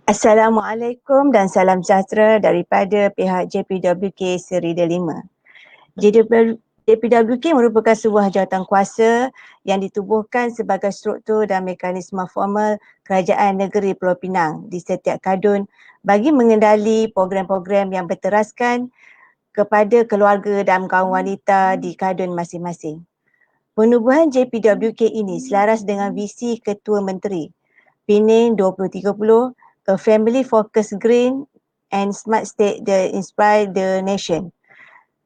Assalamualaikum dan salam sejahtera daripada pihak JPWK Seri Delima. JPWK merupakan sebuah jawatan kuasa yang ditubuhkan sebagai struktur dan mekanisme formal Kerajaan Negeri Pulau Pinang di setiap kadun bagi mengendali program-program yang berteraskan kepada keluarga dan kaum wanita di kadun masing-masing. Penubuhan JPWK ini selaras dengan visi Ketua Menteri Pening 2030, A Family Focused Green and Smart State that Inspire the Nation,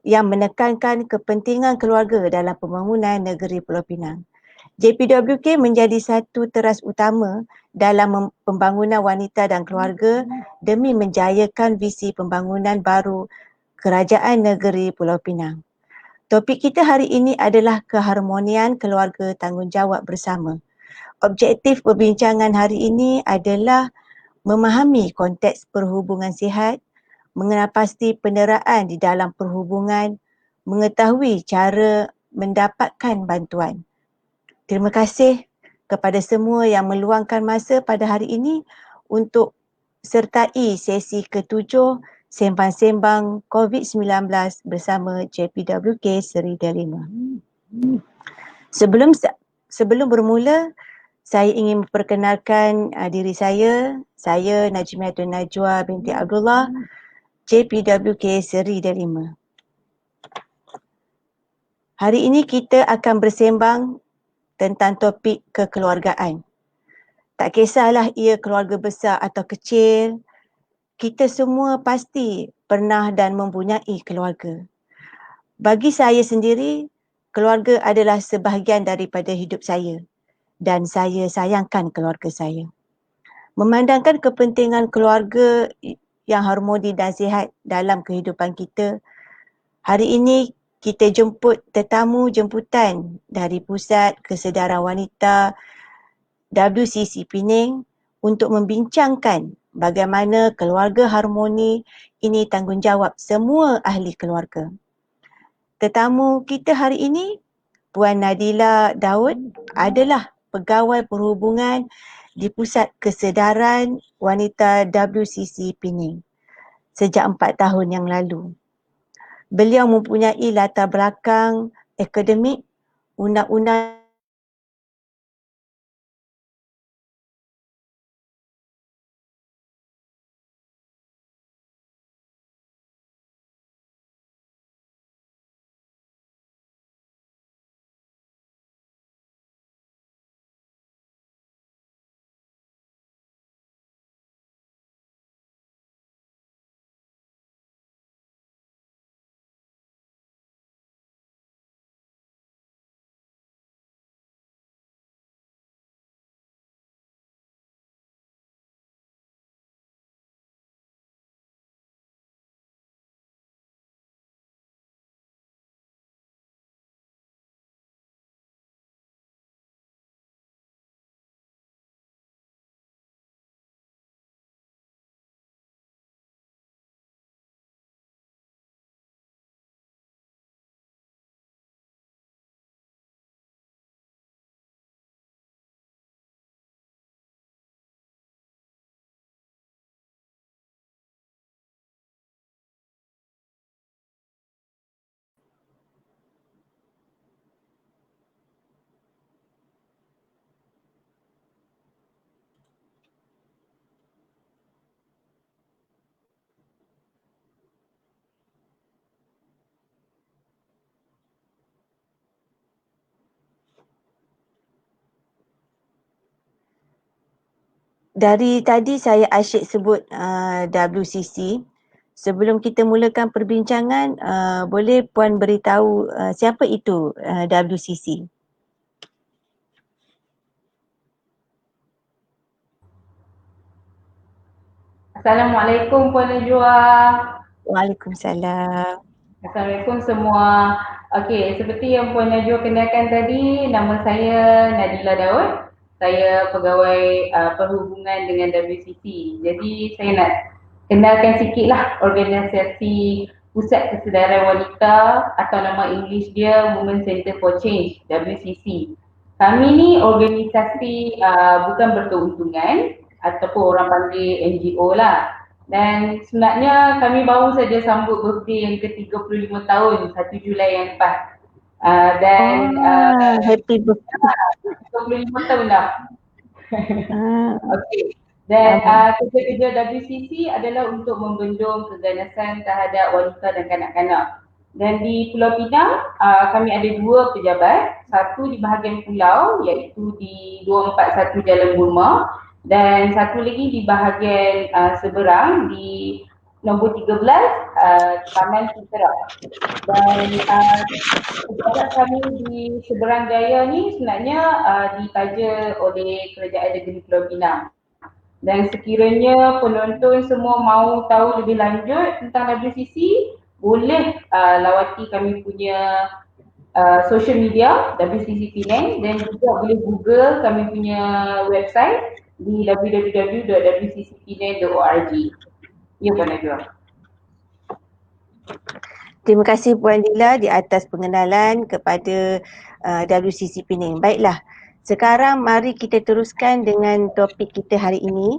yang menekankan kepentingan keluarga dalam pembangunan negeri Pulau Pinang. JPWK menjadi satu teras utama dalam pembangunan wanita dan keluarga demi menjayakan visi pembangunan baru Kerajaan Negeri Pulau Pinang. Topik kita hari ini adalah keharmonian keluarga tanggungjawab bersama. Objektif perbincangan hari ini adalah memahami konteks perhubungan sihat, mengenal pasti penderaan di dalam perhubungan, mengetahui cara mendapatkan bantuan. Terima kasih kepada semua yang meluangkan masa pada hari ini untuk sertai sesi ke-7 Sembang-Sembang COVID-19 bersama JPWK Seri Delima. Sebelum bermula, saya ingin memperkenalkan diri saya Najmiatun Najwa binti Abdullah, JPWK Seri Delima. Hari ini kita akan bersembang tentang topik kekeluargaan. Tak kisahlah ia keluarga besar atau kecil, kita semua pasti pernah dan mempunyai keluarga. Bagi saya sendiri, keluarga adalah sebahagian daripada hidup saya dan saya sayangkan keluarga saya. Memandangkan kepentingan keluarga yang harmoni dan sihat dalam kehidupan kita, hari ini kita jemput tetamu jemputan dari Pusat Kesedaran Wanita WCC Pening untuk membincangkan bagaimana keluarga harmoni ini tanggungjawab semua ahli keluarga. Tetamu kita hari ini, Puan Nadila Daud, adalah Pegawai Perhubungan di Pusat Kesedaran Wanita WCC Pening sejak 4 tahun yang lalu. Beliau mempunyai latar belakang akademik, undang-undang dari tadi saya asyik sebut WCC. Sebelum kita mulakan perbincangan, boleh Puan beritahu siapa itu WCC? Assalamualaikum Puan Najwa. Waalaikumsalam. Assalamualaikum semua. Okey, seperti yang Puan Najwa kenalkan tadi, nama saya Nadila Daud. Saya pegawai perhubungan dengan WCC. Jadi saya nak kenalkan sikitlah organisasi Pusat Kesedaran Wanita atau nama English dia Women Center for Change, WCC. Kami ni organisasi bukan berkeuntungan ataupun orang panggil NGO lah. Dan sebenarnya kami baru saja sambut birthday yang ke-35 tahun 1 Julai yang lepas. Happy birthday. 25 tahun dah. Okey. Dan kerja-kerja WCC adalah untuk membendung keganasan terhadap wanita dan kanak-kanak. Dan di Pulau Pinang, kami ada 2 pejabat. Satu di bahagian pulau iaitu di 241 Jalan Burma, dan satu lagi di bahagian seberang di nombor 13 Taman Putera. Dan pejabat kami di seberang jaya ni sebenarnya ditaja oleh Kerajaan Negeri Pulau Pinang. Dan sekiranya penonton semua mahu tahu lebih lanjut tentang WCC, boleh lawati kami punya social media WCC Penang, dan juga boleh google kami punya website di www.wccpenang.org. Ya, Puan Najwa. Terima kasih Puan Lila di atas pengenalan kepada WCC Penang. Baiklah, sekarang mari kita teruskan dengan topik kita hari ini.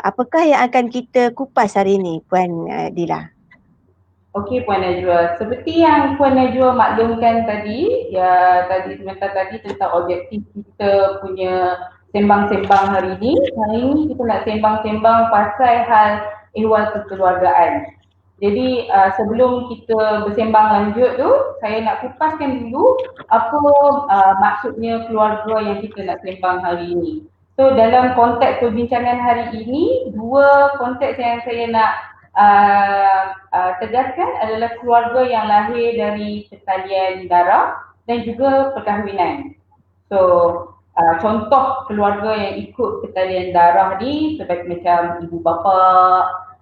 Apakah yang akan kita kupas hari ini, Puan Lila? Okey Puan Najwa, seperti yang Puan Najwa maklumkan tadi, sebentar tadi tentang objektif kita punya sembang-sembang hari ini. Hari ini kita nak sembang-sembang pasal hal ehwal kekeluargaan. Jadi sebelum kita bersembang lanjut tu, saya nak kupaskan dulu apa maksudnya keluarga yang kita nak sembang hari ini. So dalam konteks perbincangan hari ini, 2 konteks yang saya nak tegaskan adalah keluarga yang lahir dari pertalian darah dan juga perkahwinan. So contoh keluarga yang ikut pertalian darah ni seperti macam ibu bapa,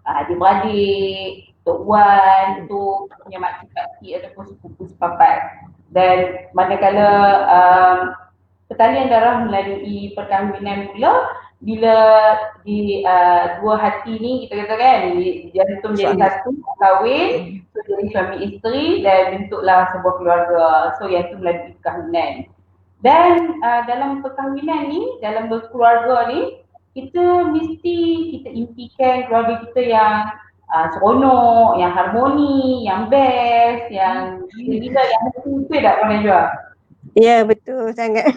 adik-beradik, Tok Wan, tu punya makcik-makcik ataupun sepupu sepapat. Dan manakala pertalian darah melalui perkahwinan pula, bila di 2 hati ni kita kata kan, jantung jadi satu, kahwin, so jadi suami isteri dan bentuklah sebuah keluarga. So yang tu melalui perkahwinan. Dan dalam perkahwinan ni, dalam berkeluarga ni, kita mesti kita impikan keluarga kita yang seronok, yang harmoni, yang best, yang gila, yang betul tak Puan Najwa? Ya, betul sangat.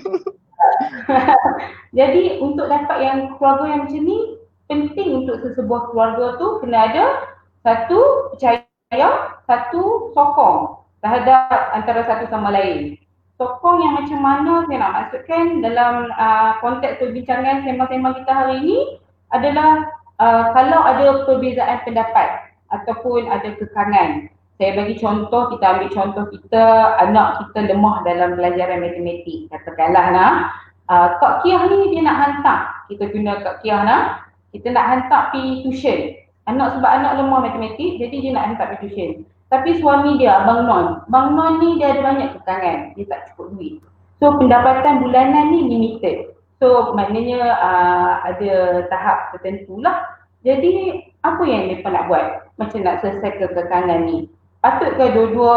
Jadi untuk dapat yang keluarga yang macam ni, penting untuk sesebuah keluarga tu kena ada satu percaya, satu sokong terhadap antara satu sama lain. Sokong yang macam mana saya nak maksudkan dalam konteks perbincangan sembang-sembang kita hari ini adalah kalau ada perbezaan pendapat ataupun ada kekangan. Saya bagi contoh, kita ambil contoh kita, anak kita lemah dalam pelajaran matematik. Katakanlah Kak Kiah ni dia nak hantar, kita guna Kak Kiah kita nak hantar pergi tuition. Sebab anak lemah matematik, jadi dia nak hantar pergi tuition. Tapi suami dia, Abang Non ni dia ada banyak kekangan, dia tak cukup duit. So pendapatan bulanan ni limited. So maknanya ada tahap tertentu lah. Jadi apa yang mereka nak buat? Macam nak selesai kekangan ni? Patutkah dua-dua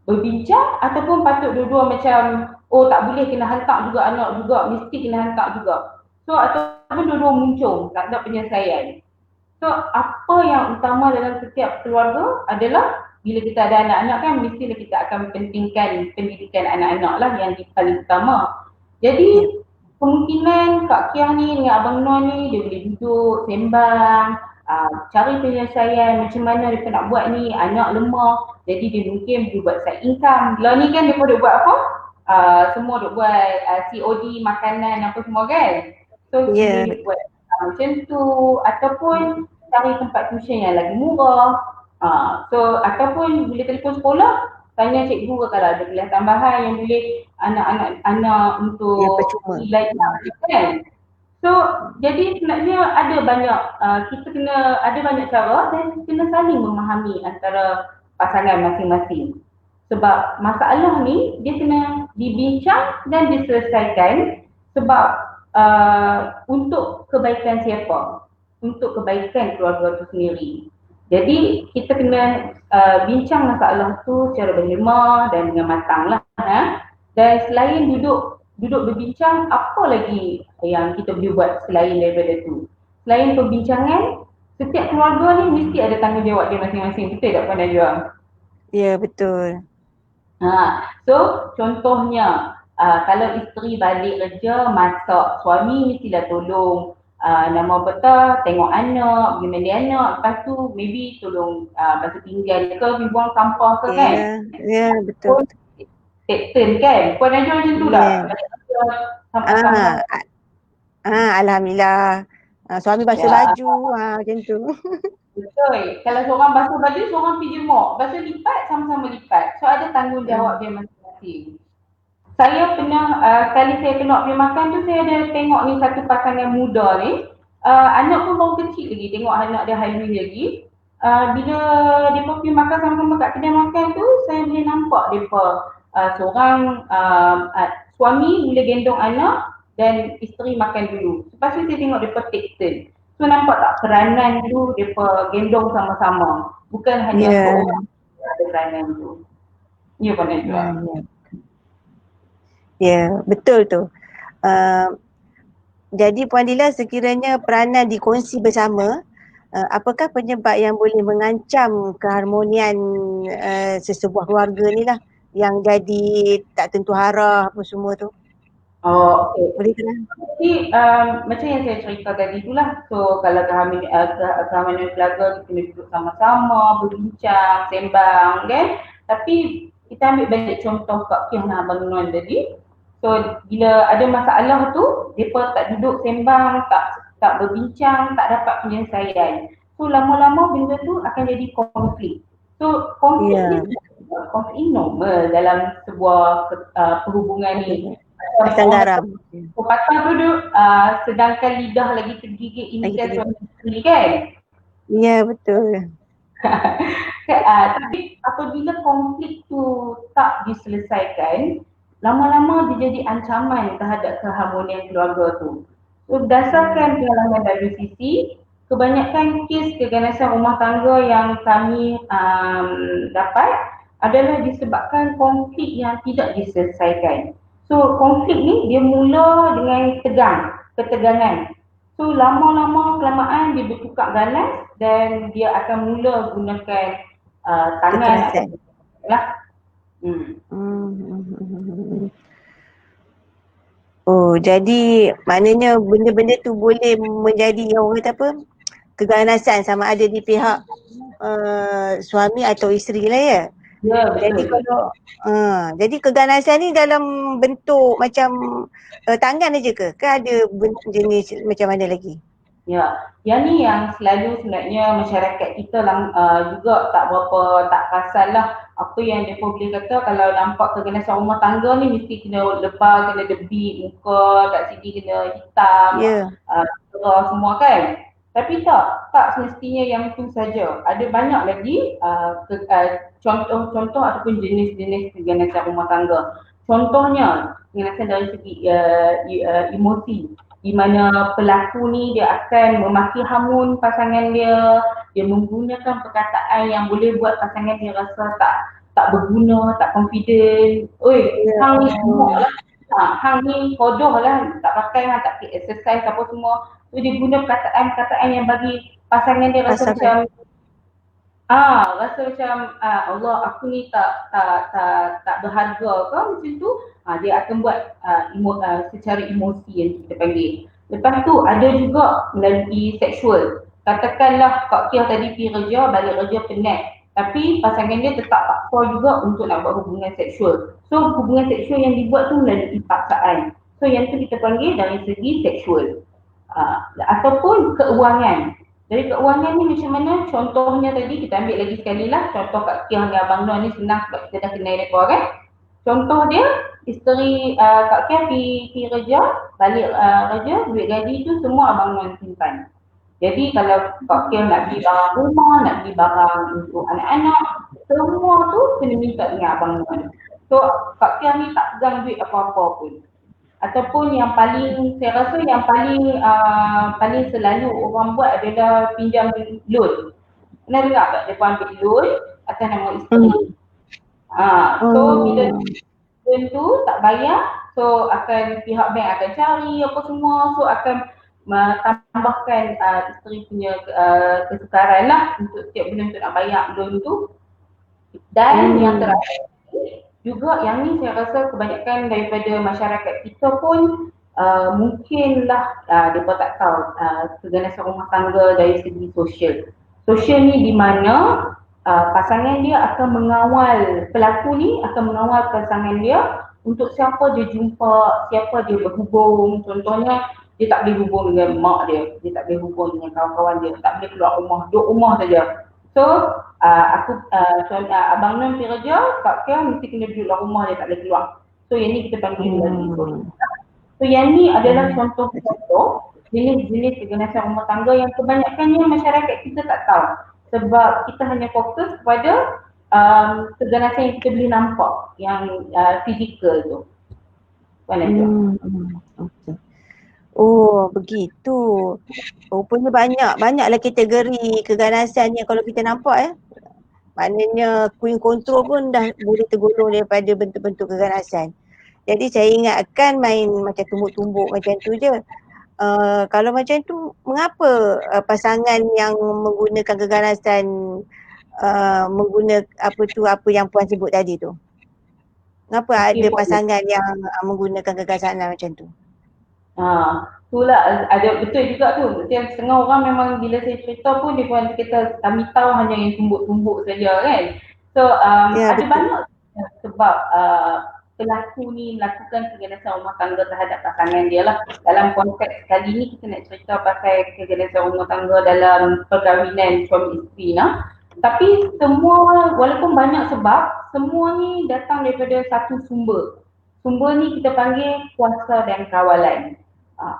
berbincang ataupun patut dua-dua macam tak boleh kena hantar juga anak juga, mesti kena hantar juga. So ataupun dua-dua muncung, tak ada penyelesaian. So apa yang utama dalam setiap keluarga adalah bila kita ada anak-anak kan mestilah kita akan pentingkan pendidikan anak-anak lah yang paling utama. Jadi kemungkinan Kak Kiah ni dengan Abang Non ni dia boleh duduk, sembang, cari penyelesaian macam mana dia nak buat ni, anak lemah, jadi dia mungkin boleh buat side income. Lah ni kan dia boleh buat apa? Semua duk buat COD makanan apa semua kan. So dia buat macam tu, ataupun cari tempat tuition yang lagi murah. So ataupun bila telefon sekolah tanya cikgu kalau ada pilihan tambahan yang boleh anak-anak untuk nilai kan. So jadi sebenarnya ada banyak kita kena ada banyak cara dan kena saling memahami antara pasangan masing-masing. Sebab masalah ni dia kena dibincang dan diselesaikan sebab untuk kebaikan siapa? Untuk kebaikan keluarga tu sendiri. Jadi kita kena bincang masalah tu secara berhemah dan dengan matang lah. Dan selain duduk berbincang, apa lagi yang kita boleh buat selain daripada tu? Selain perbincangan, setiap keluarga ni mesti ada tanggungjawab dia masing-masing. Betul tak Puan Najwa? Ya, betul. So contohnya kalau isteri balik kerja masak, suami mestilah tolong nama betul, tengok anak, pergi mandi anak, lepas tu maybe tolong basuh pinggan ke, pergi buang sampah ke kan. Ya, ya, betul. Take turn kan. Puan Najwa macam tu tak? Balik kerja sampah-sampah. Alhamdulillah. Suami basuh baju, macam tu. Betul. Kalau seorang basuh baju, seorang pergi jemur. Basuh lipat, sama-sama lipat. So ada tanggungjawab dia masing-masing. Saya pernah, sekali saya tengok pergi makan tu, saya ada tengok ni satu pasangan muda ni. Anak pun baru kecil lagi, tengok anak dia highway lagi. Bila dia pergi makan sama-sama kat kedai makan tu, saya boleh nampak mereka seorang suami boleh gendong anak dan isteri makan dulu. Lepas tu saya tengok mereka take turn. So nampak tak peranan tu mereka gendong sama-sama. Bukan hanya seorang ada peranan tu. Ya Puan Najwa. Ya, betul tu. Jadi Puan Dila, sekiranya peranan dikongsi bersama, apakah penyebab yang boleh mengancam keharmonian sesebuah keluarga ni lah, yang jadi tak tentu arah apa semua tu? Oh, okey. Boleh kenal? Jadi macam yang saya cerita tadi itulah. So kalau keharmonian keluarga kita kena duduk sama-sama, berbincang, sembang kan. Tapi kita ambil balik contoh Kak Kiah dan Abang Nuan tadi. So bila ada masalah tu, mereka tak duduk sembang, tak berbincang, tak dapat penyelesaian. So lama-lama benda tu akan jadi konflik. So konflik ni konflik normal dalam sebuah perhubungan ni. Pasang garam. Patah duduk sedangkan lidah lagi tergigit ingat suami isteri kan? Ya, betul. Tapi apabila konflik tu tak diselesaikan, lama-lama dia jadi ancaman terhadap keharmonian keluarga tu. So berdasarkan pengalaman WCC, kebanyakan kes keganasan rumah tangga yang kami dapat adalah disebabkan konflik yang tidak diselesaikan. So konflik ni dia mula dengan ketegangan. So lama-lama kelamaan dia bertukar ganas dan dia akan mula gunakan tangan lah. Oh, jadi maknanya benda-benda tu boleh menjadi orang kata apa, keganasan sama ada di pihak suami atau isteri lah ya. Ya, betul. Jadi kalau jadi keganasan ni dalam bentuk macam tangan aja ke? Ke ada jenis macam mana lagi? Ya, yang ni yang selalu sebenarnya masyarakat kita juga tak perasan lah apa yang dia boleh kata kalau nampak keganasan rumah tangga ni mesti kena lebah, kena debit muka, kat sini kena hitam, cerah semua kan. Tapi tak semestinya yang itu saja. Ada banyak lagi contoh-contoh ataupun jenis-jenis keganasan rumah tangga. Contohnya keganasan dari segi emosi, di mana pelaku ni dia akan memaki hamun pasangan dia menggunakan perkataan yang boleh buat pasangan dia rasa tak berguna, tak confident. Hang ni semua lah. Hang ni hodoh lah, tak pakai, tak exercise apa semua. So dia guna perkataan-perkataan yang bagi pasangan dia rasa macam Allah aku ni tak berharga ke macam tu. Dia akan buat secara emosi yang kita panggil. Lepas tu ada juga melalui seksual. Katakanlah Kak Kiah tadi pergi kerja, balik kerja penat. Tapi pasangan dia tetap paksa juga untuk nak buat hubungan seksual. So hubungan seksual yang dibuat tu melalui paksaan. So yang tu kita panggil dari segi seksual. Ataupun keuangan. Dari keuangan ni macam mana? Contohnya tadi kita ambil lagi sekali lah. Contoh Kak Kiah dengan Abang Nuan ni senang sebab kita dah kenal mereka kan. Contoh dia, isteri Kak Kiah pergi kerja, balik kerja, duit gaji tu semua Abang Nuan simpan. Jadi kalau Kak Kiah nak beli barang rumah, nak beli barang untuk anak-anak, semua tu kena minta dengan Abang Nuan. So Kak Kiah ni tak pegang duit apa-apa pun. Ataupun yang paling, saya rasa yang paling selalu orang buat adalah pinjam loan. Pernah dengar tak? Dia pun ambil loan atas nama isteri. So bila loan tu tak bayar, so akan pihak bank akan cari apa semua, so akan tambahkan isteri punya kesukaran lah untuk setiap bulan untuk nak bayar loan tu. Dan yang terakhir juga, yang ni saya rasa kebanyakan daripada masyarakat kita pun mungkinlah mereka tak tahu keganasan rumah tangga dari segi sosial. Sosial ni di mana pasangan dia akan mengawal, pelaku ni akan mengawal pasangan dia untuk siapa dia jumpa, siapa dia berhubung. Contohnya, dia tak boleh hubung dengan mak dia, dia tak boleh hubung dengan kawan-kawan dia, tak boleh keluar rumah, duduk rumah saja. So, Abang Nun pergi kerja, Kak Kia mesti kena duduk dalam rumah, dia tak boleh keluar. So, yang ni kita panggil dari sosial. So, yang ni adalah contoh-contoh jenis-jenis keganasan rumah tangga yang kebanyakannya masyarakat kita tak tahu. Sebab kita hanya fokus kepada keganasan yang kita boleh nampak, yang fizikal tu. Okay. Oh, begitu. Rupanya banyaklah kategori keganasan yang kalau kita nampak maknanya queen control pun dah boleh tergolong daripada bentuk-bentuk keganasan. Jadi saya ingatkan main macam tumbuk-tumbuk macam tu je. Kalau macam tu, mengapa pasangan yang menggunakan keganasan menggunakan apa yang Puan sebut tadi tu? Mengapa ada pasangan yang menggunakan keganasan macam tu? Itulah, ada betul juga tu. Yang setengah orang memang bila saya cerita pun dia pun kata kami tahu hanya yang tumbuk-tumbuk saja kan. So ada betul. Banyak sebab pelaku ni melakukan keganasan rumah tangga terhadap pasangan dia lah. Dalam konteks kali ni kita nak cerita pasal keganasan rumah tangga dalam perkahwinan suami isteri lah. Tapi semua, walaupun banyak sebab, semua ni datang daripada satu sumber. Sumber ni kita panggil kuasa dan kawalan.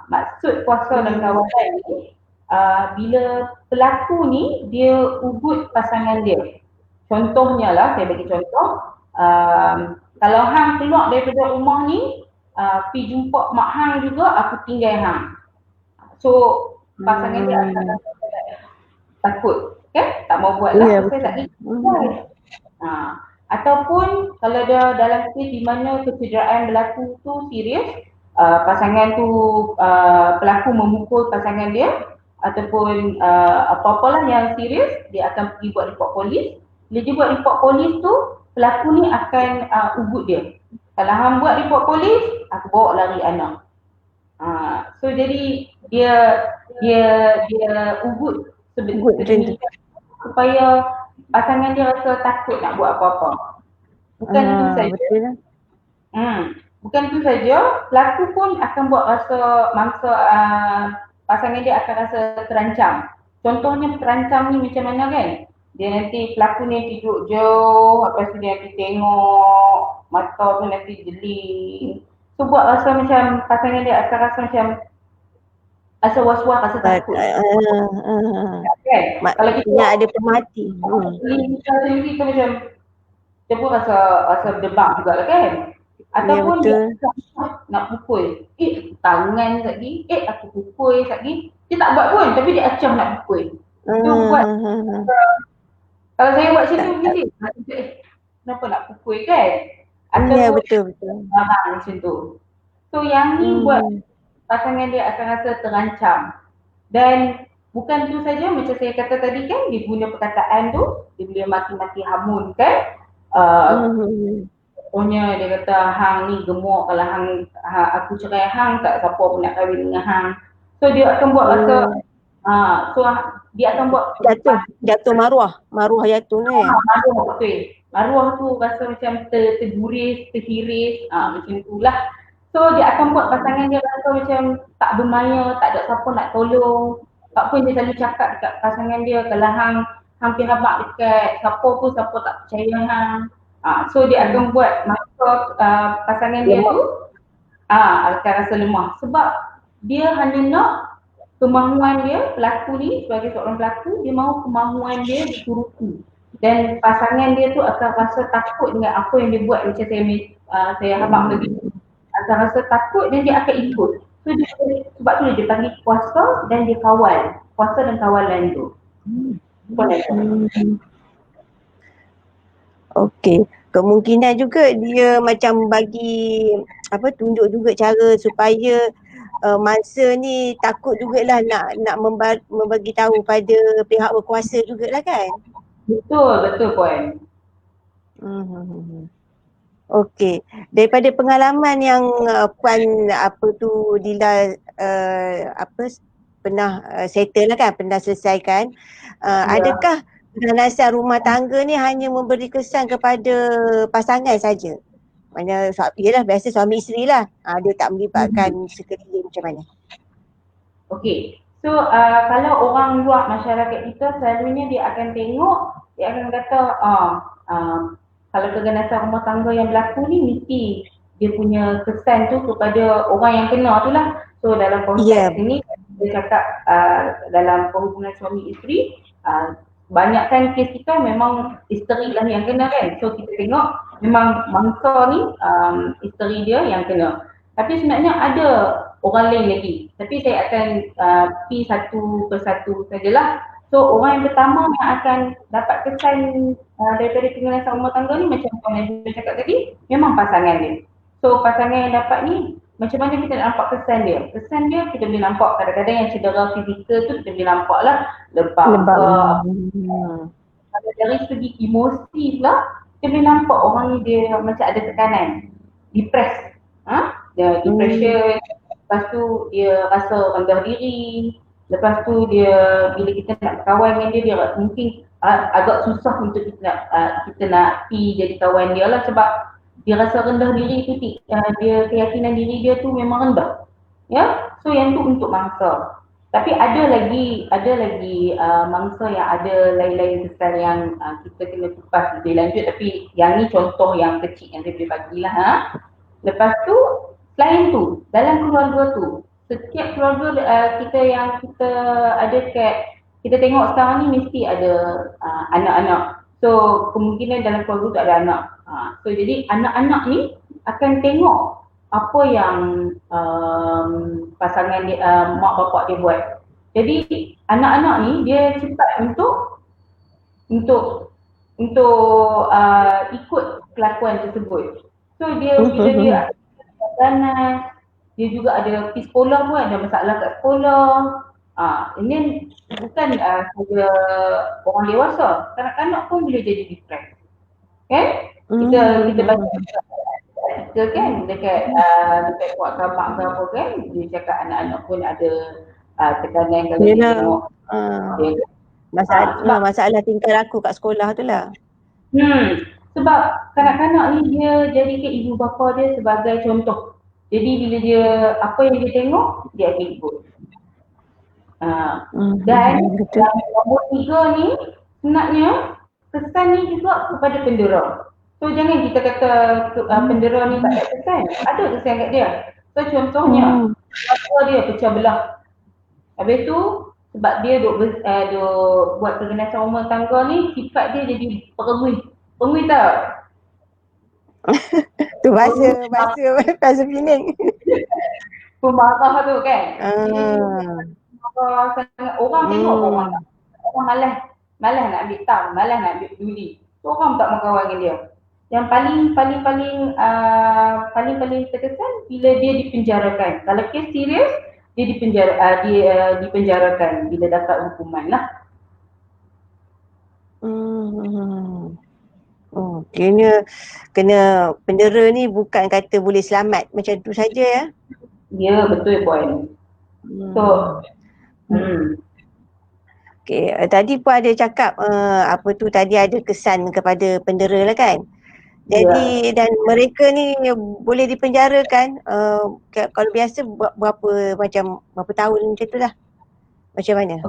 Maksud kuasa dan kawalan ni, bila pelaku ni dia ugut pasangan dia. Contohnya lah, saya bagi contoh, kalau hang keluar daripada rumah ni, pergi jumpa mak hang juga, aku tinggal hang. So pasangan dia akan takut, kan? Tak mau buat lah, saya tak boleh. Ataupun kalau dia dalam kes di mana kecederaan berlaku tu serius, pasangan tu pelaku memukul pasangan dia ataupun apa-apalah yang serius, dia akan pergi buat report polis. Bila dia buat report polis tu, pelaku ni akan ugut dia. Kalau hang buat report polis, aku bawa lari anak. So jadi dia ugut sedemikian supaya pasangan dia rasa takut nak buat apa-apa. Bukan itu saja. Bukan itu saja, pelaku pun akan buat rasa mangsa pasangan dia akan rasa terancam. Contohnya terancam ni macam mana kan? Dia nanti pelaku ni duduk jauh, lepas tu dia nanti tengok, mata tu nanti jeli. So buat rasa macam pasangan dia akan rasa macam rasa was-was, rasa takut. Kan? Kalau kita ada pemati. Kita macam dia pun rasa berdebak juga lah kan? Ataupun dia nak pukul. Tangan lagi. Aku pukul lagi. Dia tak buat pun, tapi dia acah nak pukul. Itu buat. Kalau saya buat macam tu, mesti kenapa nak pukul kan? Ya, betul. Macam tu. So yang ni buat pasangan dia akan rasa terancam. Dan bukan tu saja, macam saya kata tadi kan, dia guna perkataan tu, dia boleh maki-maki hamun kan. Contohnya dia kata, hang ni gemuk, kalau aku cerai hang, tak siapa pun nak kahwin dengan hang. So dia akan buat rasa, dia akan buat jatuh maruah jatuh ni. Maruah betul. Maruah tu rasa macam terguris, terhiris, macam itulah. So dia akan buat pasangan dia rasa macam tak bermaya, tak ada siapa nak tolong. Tak pun dia selalu cakap dekat pasangan dia, kalau hang hampir habaq dekat siapa tak percaya hang. So dia akan buat masa pasangan dia tu akan rasa lemah. Sebab dia hanya nak kemahuan dia, pelaku ni sebagai seorang pelaku, dia mahu kemahuan dia dituruti. Dan pasangan dia tu akan rasa takut dengan apa yang dia buat, macam saya habaq tadi. Akan rasa takut dan dia akan ikut. So sebab tu dia panggil kuasa dan dia kawal. Kuasa dan kawalan tu. pun ada. Okey, kemungkinan juga dia macam bagi tunjuk juga cara supaya mangsa ni takut jugalah nak membagi tahu pada pihak berkuasa jugalah kan. Betul puan. Okey, daripada pengalaman yang Puan Dila pernah settle lah kan, pernah selesaikan, adakah keganasan rumah tangga ni hanya memberi kesan kepada pasangan saja? Mana yelah biasa suami isteri lah, dia tak melibatkan sekeliling macam mana? Okey, so kalau orang luar masyarakat kita selalunya dia akan tengok, dia akan kata kalau keganasan rumah tangga yang berlaku ni mesti dia punya kesan tu kepada orang yang kena tu lah. So dalam konteks ini dia cakap dalam perhubungan suami isteri, banyakkan kes kita memang isteri lah yang kena kan. So kita tengok memang mangsa ni isteri dia yang kena. Tapi sebenarnya ada orang lain lagi. Tapi saya akan pergi satu persatu sajalah. So orang yang pertama yang akan dapat kesan daripada keganasan rumah tangga ni macam Puan cakap tadi, memang pasangan dia. So pasangan yang dapat ni, macam mana kita nak nampak kesan dia? Kesan dia kita boleh nampak kadang-kadang yang cedera fizikal tu kita boleh nampak lah. Lebam. Kalau dari segi emosi lah, kita boleh nampak orang ni dia macam ada tekanan. Depressed. Dia depression, lepas tu dia rasa rendah diri, lepas tu dia bila kita nak berkawan dengan dia mungkin agak susah untuk kita nak pergi jadi kawan dia lah sebab dia rasa rendah diri tu, dia keyakinan diri dia tu memang rendah. Ya, so yang tu untuk mangsa. Tapi ada lagi mangsa yang ada lain-lain kesan yang kita kena kupas lebih lanjut, tapi yang ni contoh yang kecil yang saya boleh bagilah. Lepas tu selain tu, dalam keluarga tu, setiap keluarga kita yang kita ada kita tengok sekarang ni mesti ada anak-anak. So kemungkinan dalam keluarga tu ada anak. So jadi anak-anak ni akan tengok apa yang pasangan dia, mak bapak dia buat. Jadi anak-anak ni dia cepat untuk ikut kelakuan tersebut. So dia bila dia ganas, dia juga ada pergi sekolah pun ada masalah kat sekolah. Ini bukan saja orang dewasa, kanak-kanak pun boleh jadi depressed. Kan? Kita baca kita kan dekat kuat kamak ke apa kan, dia cakap anak-anak pun ada tekanan kalau dia tengok. Masalah tingkah laku kat sekolah tu lah. Sebab kanak-kanak ni dia jadikan ibu bapa dia sebagai contoh. Jadi bila dia apa yang dia tengok, dia akan ikut. Dan yang nombor 3 ni sebenarnya kesan ni juga kepada pendera. So jangan kita kata pendera ni tak ada kesan. Ada kesan kat dia. So contohnya keluarga dia pecah belah. Habis tu sebab dia duk buat keganasan rumah tangga ni, sifat dia jadi perengui. Perengui tak? Tu bahasa Penang. Pemarah tu kan. Orang tengok orang malas nak ambil tang, malas nak ambil peduli. So orang tak mau kawan dengan dia. Yang paling terkesan bila dia dipenjarakan. Kalau kes serius, dia dipenjarakan bila dapat hukuman lah. Kena pendera ni bukan kata boleh selamat macam tu saja ya. Ya, betul puan. So okey, tadi pun ada cakap tadi ada kesan kepada pendera lah kan. Jadi dan mereka ni boleh dipenjarakan kalau biasa berapa tahun macam tu lah. Macam mana?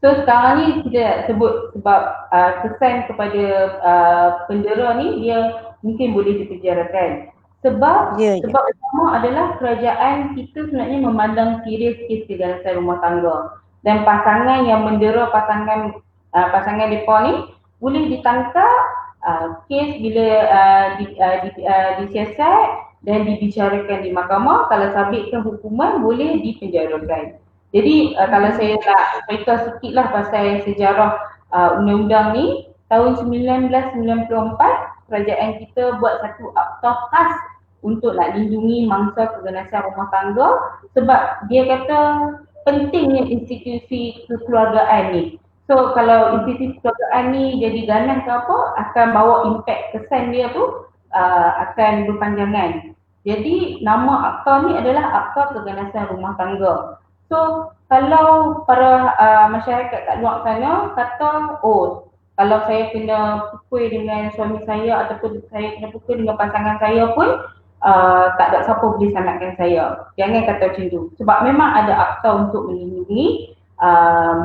So sekarang ni kita sebut sebab kesan kepada pendera ni dia mungkin boleh dipenjarakan. Sebab utama adalah kerajaan kita sebenarnya memandang serius kes keganasan rumah tangga. Dan pasangan yang mendera pasangan mereka ni boleh ditangkap kes bila disiasat dan dibicarakan di mahkamah. Kalau sabitkan hukuman boleh dipenjarakan. Jadi kalau saya nak cerita sikit lah pasal sejarah undang-undang ni, tahun 1994 kerajaan kita buat satu akta khas untuk nak lindungi mangsa keganasan rumah tangga, sebab dia kata pentingnya institusi kekeluargaan ni. So kalau institusi kekeluargaan ni jadi ganas ke apa, akan bawa impact kesan dia tu akan berpanjangan. Jadi nama akta ni adalah Akta Keganasan Rumah Tangga. So kalau para masyarakat kat luar sana kata, oh kalau saya kena pukul dengan suami saya ataupun saya kena pukul dengan pasangan saya pun tak ada siapa boleh selamatkan saya. Jangan kata macam tu. Sebab memang ada akta untuk melindungi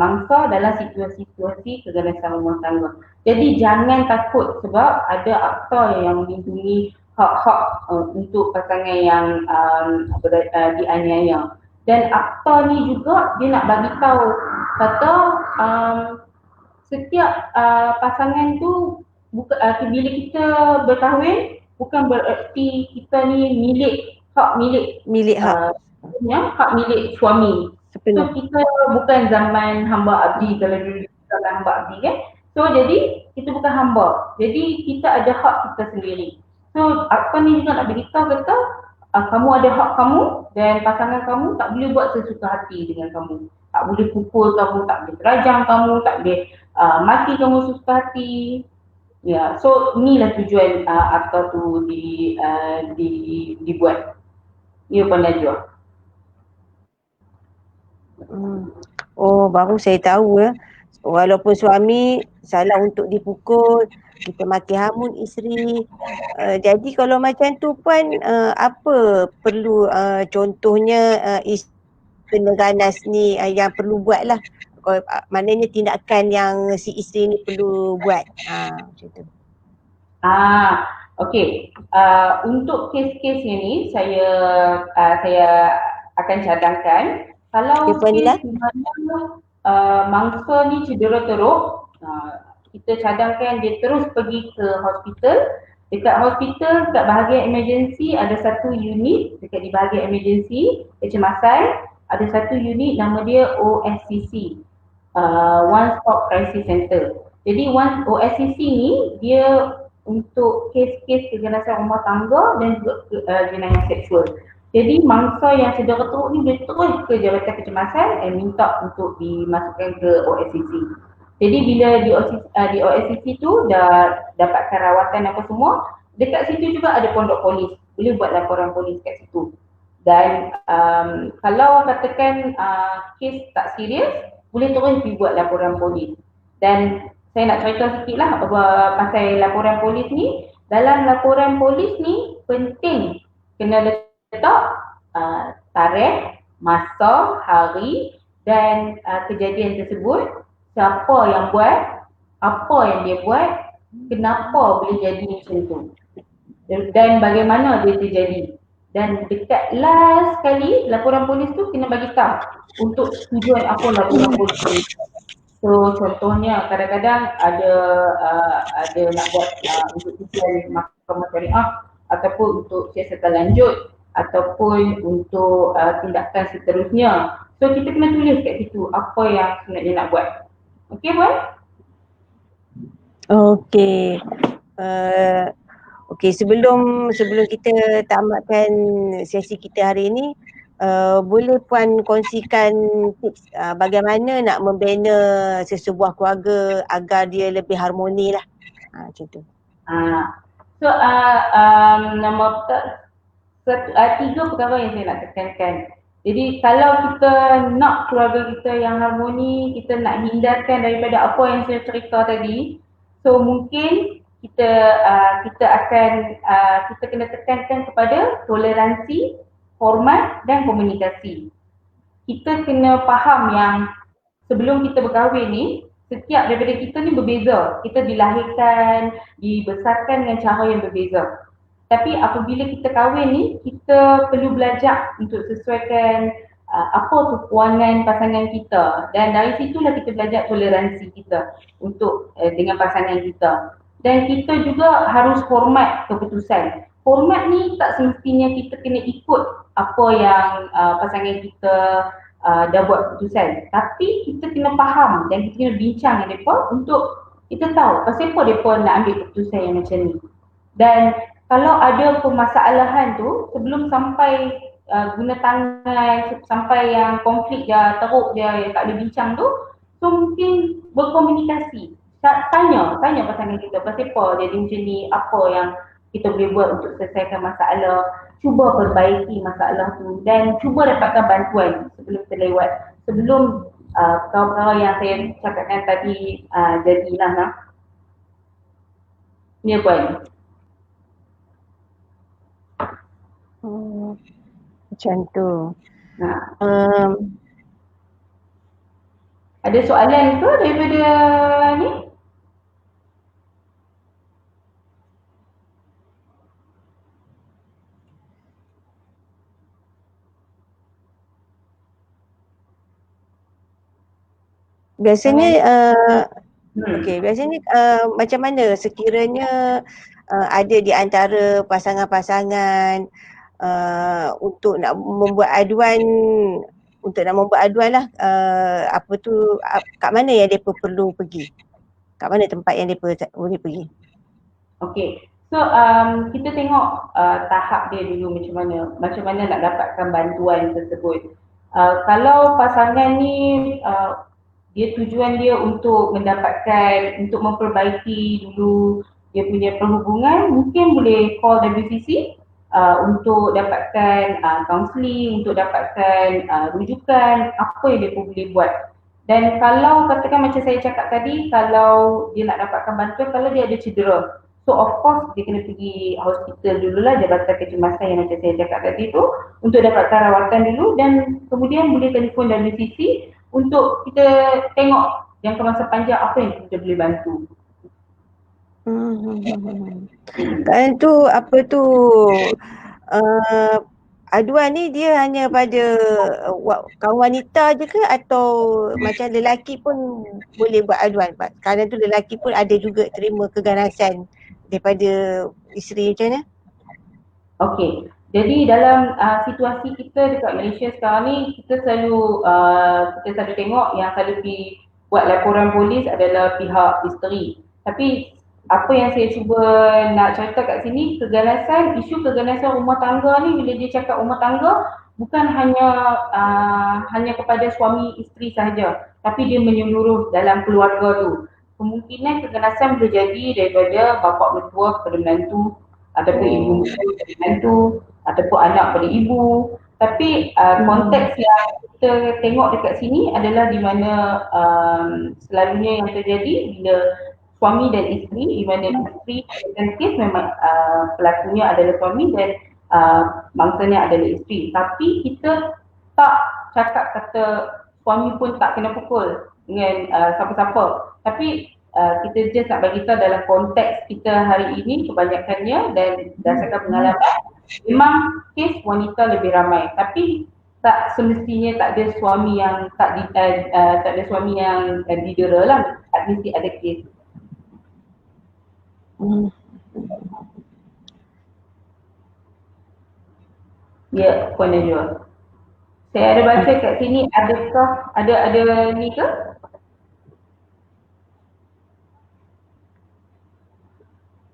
mangsa dalam situasi-situasi keganasan rumah tangga. Jadi jangan takut sebab ada akta yang melindungi hak-hak untuk pasangan yang dianiaya. Dan akta ni juga dia nak bagi tahu kata setiap pasangan tu bila kita berkahwin bukan bererti kita ni hak milik suami. So kita bukan zaman hamba abdi, kalau dulu zaman hamba abdi kan. So jadi kita bukan hamba. Jadi kita ada hak kita sendiri. So akta ni juga nak beritahu kata kamu ada hak kamu dan pasangan kamu tak boleh buat sesuka hati dengan kamu. Tak boleh pukul kamu, tak boleh terajang kamu, tak boleh mati kamu sesuka hati. Ya, so inilah tujuan akta tu dibuat. Ya, Puan Najwa. Oh, baru saya tahu ya. Walaupun suami salah untuk dipukul, kita maki hamun isteri. Jadi kalau macam tu Puan, apa perlu contohnya isteri kena ganas ni yang perlu buat lah. Maknanya tindakan yang si isteri ni perlu buat. Macam tu. Okey. Untuk kes-kesnya ni saya akan cadangkan kalau kes di mana mangsa ni cedera teruk, kita cadangkan dia terus pergi ke hospital. Dekat hospital, dekat bahagian emergency ada satu unit dekat di bahagian emergency kecemasan, ada satu unit nama dia OSCC, One Stop Crisis Center. Jadi OSCC ni dia untuk kes-kes keganasan rumah tangga dan juga jenayah seksual. Jadi mangsa yang cedera teruk ni boleh terus ke Jabatan Kecemasan dan minta untuk dimasukkan ke OSCC. Jadi bila di OSCC tu dah dapatkan rawatan apa semua, dekat situ juga ada pondok polis. Boleh buat laporan polis kat situ. Dan kalau katakan kes tak serius, boleh terus dibuat laporan polis. Dan saya nak cerita sikit lah pasal laporan polis ni. Dalam laporan polis ni penting kena letak tarikh, masa, hari dan kejadian tersebut, siapa yang buat, apa yang dia buat, kenapa boleh jadi macam tu dan bagaimana dia terjadi. Dan dekat last kali laporan polis tu kena bagi tahu untuk tujuan apa laporan polis tu. So contohnya kadang-kadang ada nak buat untuk tujuan mahkamah syariah ataupun untuk siasatan lanjut ataupun untuk tindakan seterusnya. So kita kena tulis kat situ apa yang sebenarnya nak buat. Okey Puan? Okey. Okey, sebelum kita tamatkan sesi kita hari ini, boleh Puan kongsikan tips bagaimana nak membina sesebuah keluarga agar dia lebih harmoni lah. Macam tu. So nombor tiga perkara yang saya nak tekankan. Jadi kalau kita nak keluarga kita yang harmoni, kita nak hindarkan daripada apa yang saya cerita tadi, so mungkin kita kena tekankan kepada toleransi, hormat dan komunikasi. Kita kena faham yang sebelum kita berkahwin ni, setiap daripada kita ni berbeza. Kita dilahirkan, dibesarkan dengan cara yang berbeza. Tapi apabila kita kahwin ni, kita perlu belajar untuk sesuaikan apa kekuatan pasangan kita. Dan dari situlah kita belajar toleransi kita untuk dengan pasangan kita. Dan kita juga harus hormat keputusan. Hormat ni tak semestinya kita kena ikut apa yang pasangan kita dah buat keputusan. Tapi kita kena faham dan kita kena bincang dengan mereka untuk kita tahu pasal apa mereka nak ambil keputusan yang macam ni. Dan kalau ada permasalahan tu sebelum sampai guna tangan, sampai yang konflik dah teruk dia yang tak boleh bincang tu, so mungkin berkomunikasi. Tanya pasangan kita pasal apa jadi macam ni, apa yang kita boleh buat untuk selesaikan masalah, cuba perbaiki masalah tu dan cuba dapatkan bantuan sebelum terlewat, sebelum perkara yang saya cakapkan tadi jadilah lah. Ni puan. Macam tu. Ada soalan ke daripada ni? Biasanya biasanya macam mana sekiranya ada di antara pasangan-pasangan untuk nak membuat aduan lah, apa tu, kat mana yang mereka perlu pergi? Kat mana tempat yang mereka boleh pergi? Okey. So kita tengok tahap dia dulu macam mana nak dapatkan bantuan tersebut. Kalau pasangan ni dia tujuan dia untuk memperbaiki dulu dia punya perhubungan, mungkin boleh call WCC untuk dapatkan counselling, untuk dapatkan rujukan apa yang dia boleh buat. Dan kalau katakan macam saya cakap tadi, kalau dia nak dapatkan bantuan, kalau dia ada cedera, so of course dia kena pergi hospital dululah, Jabatan Kecemasan yang macam saya cakap tadi tu, untuk dapatkan rawatan dulu dan kemudian boleh telefon WCC untuk kita tengok jangka masa panjang apa yang kita boleh bantu. Kan tu apa tu, aduan ni dia hanya pada kaum wanita je ke atau macam lelaki pun boleh buat aduan? Sekarang tu lelaki pun ada juga terima keganasan daripada isteri macam mana? Okey. Jadi dalam situasi kita dekat Malaysia sekarang ni, kita selalu tengok yang selalu pergi buat laporan polis adalah pihak isteri. Tapi apa yang saya cuba nak cerita kat sini, isu keganasan rumah tangga ni, bila dia cakap rumah tangga, bukan hanya kepada suami isteri sahaja, tapi dia menyeluruh dalam keluarga tu. Kemungkinan keganasan boleh jadi daripada bapa mertua kepada menantu, ataupun ibu kepada menantu, ataupun anak pada ibu. Tapi konteks yang kita tengok dekat sini adalah di mana selalunya yang terjadi bila suami dan isteri, di mana isteri dan kes memang pelakunya adalah suami dan mangsanya adalah isteri. Tapi kita tak cakap kata suami pun tak kena pukul dengan siapa-siapa. Tapi kita just nak bagi tahu dalam konteks kita hari ini kebanyakannya dan berdasarkan pengalaman memang kes wanita lebih ramai, tapi tak semestinya tak ada suami yang didera lah, tak mesti ada kes. Ya, Puan Najwa. Saya ada baca kat sini, adakah ada ni ke?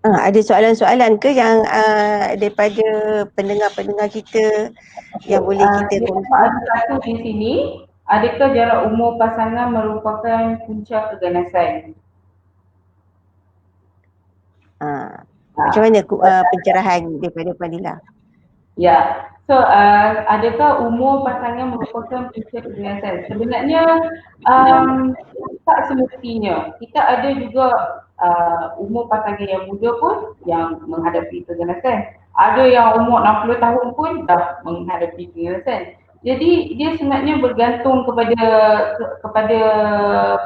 Ada soalan-soalan ke yang daripada pendengar-pendengar kita yang boleh kita kongsi? Ada satu di sini, adakah jarak umur pasangan merupakan punca keganasan? Macam mana pencerahan daripada Fadila? Ya, so adakah umur pasangan merupakan punca keganasan? Sebenarnya tak semestinya. Kita ada juga umur pasangan yang muda pun yang menghadapi keganasan. Ada yang umur 60 tahun pun dah menghadapi keganasan. Jadi dia sebenarnya bergantung kepada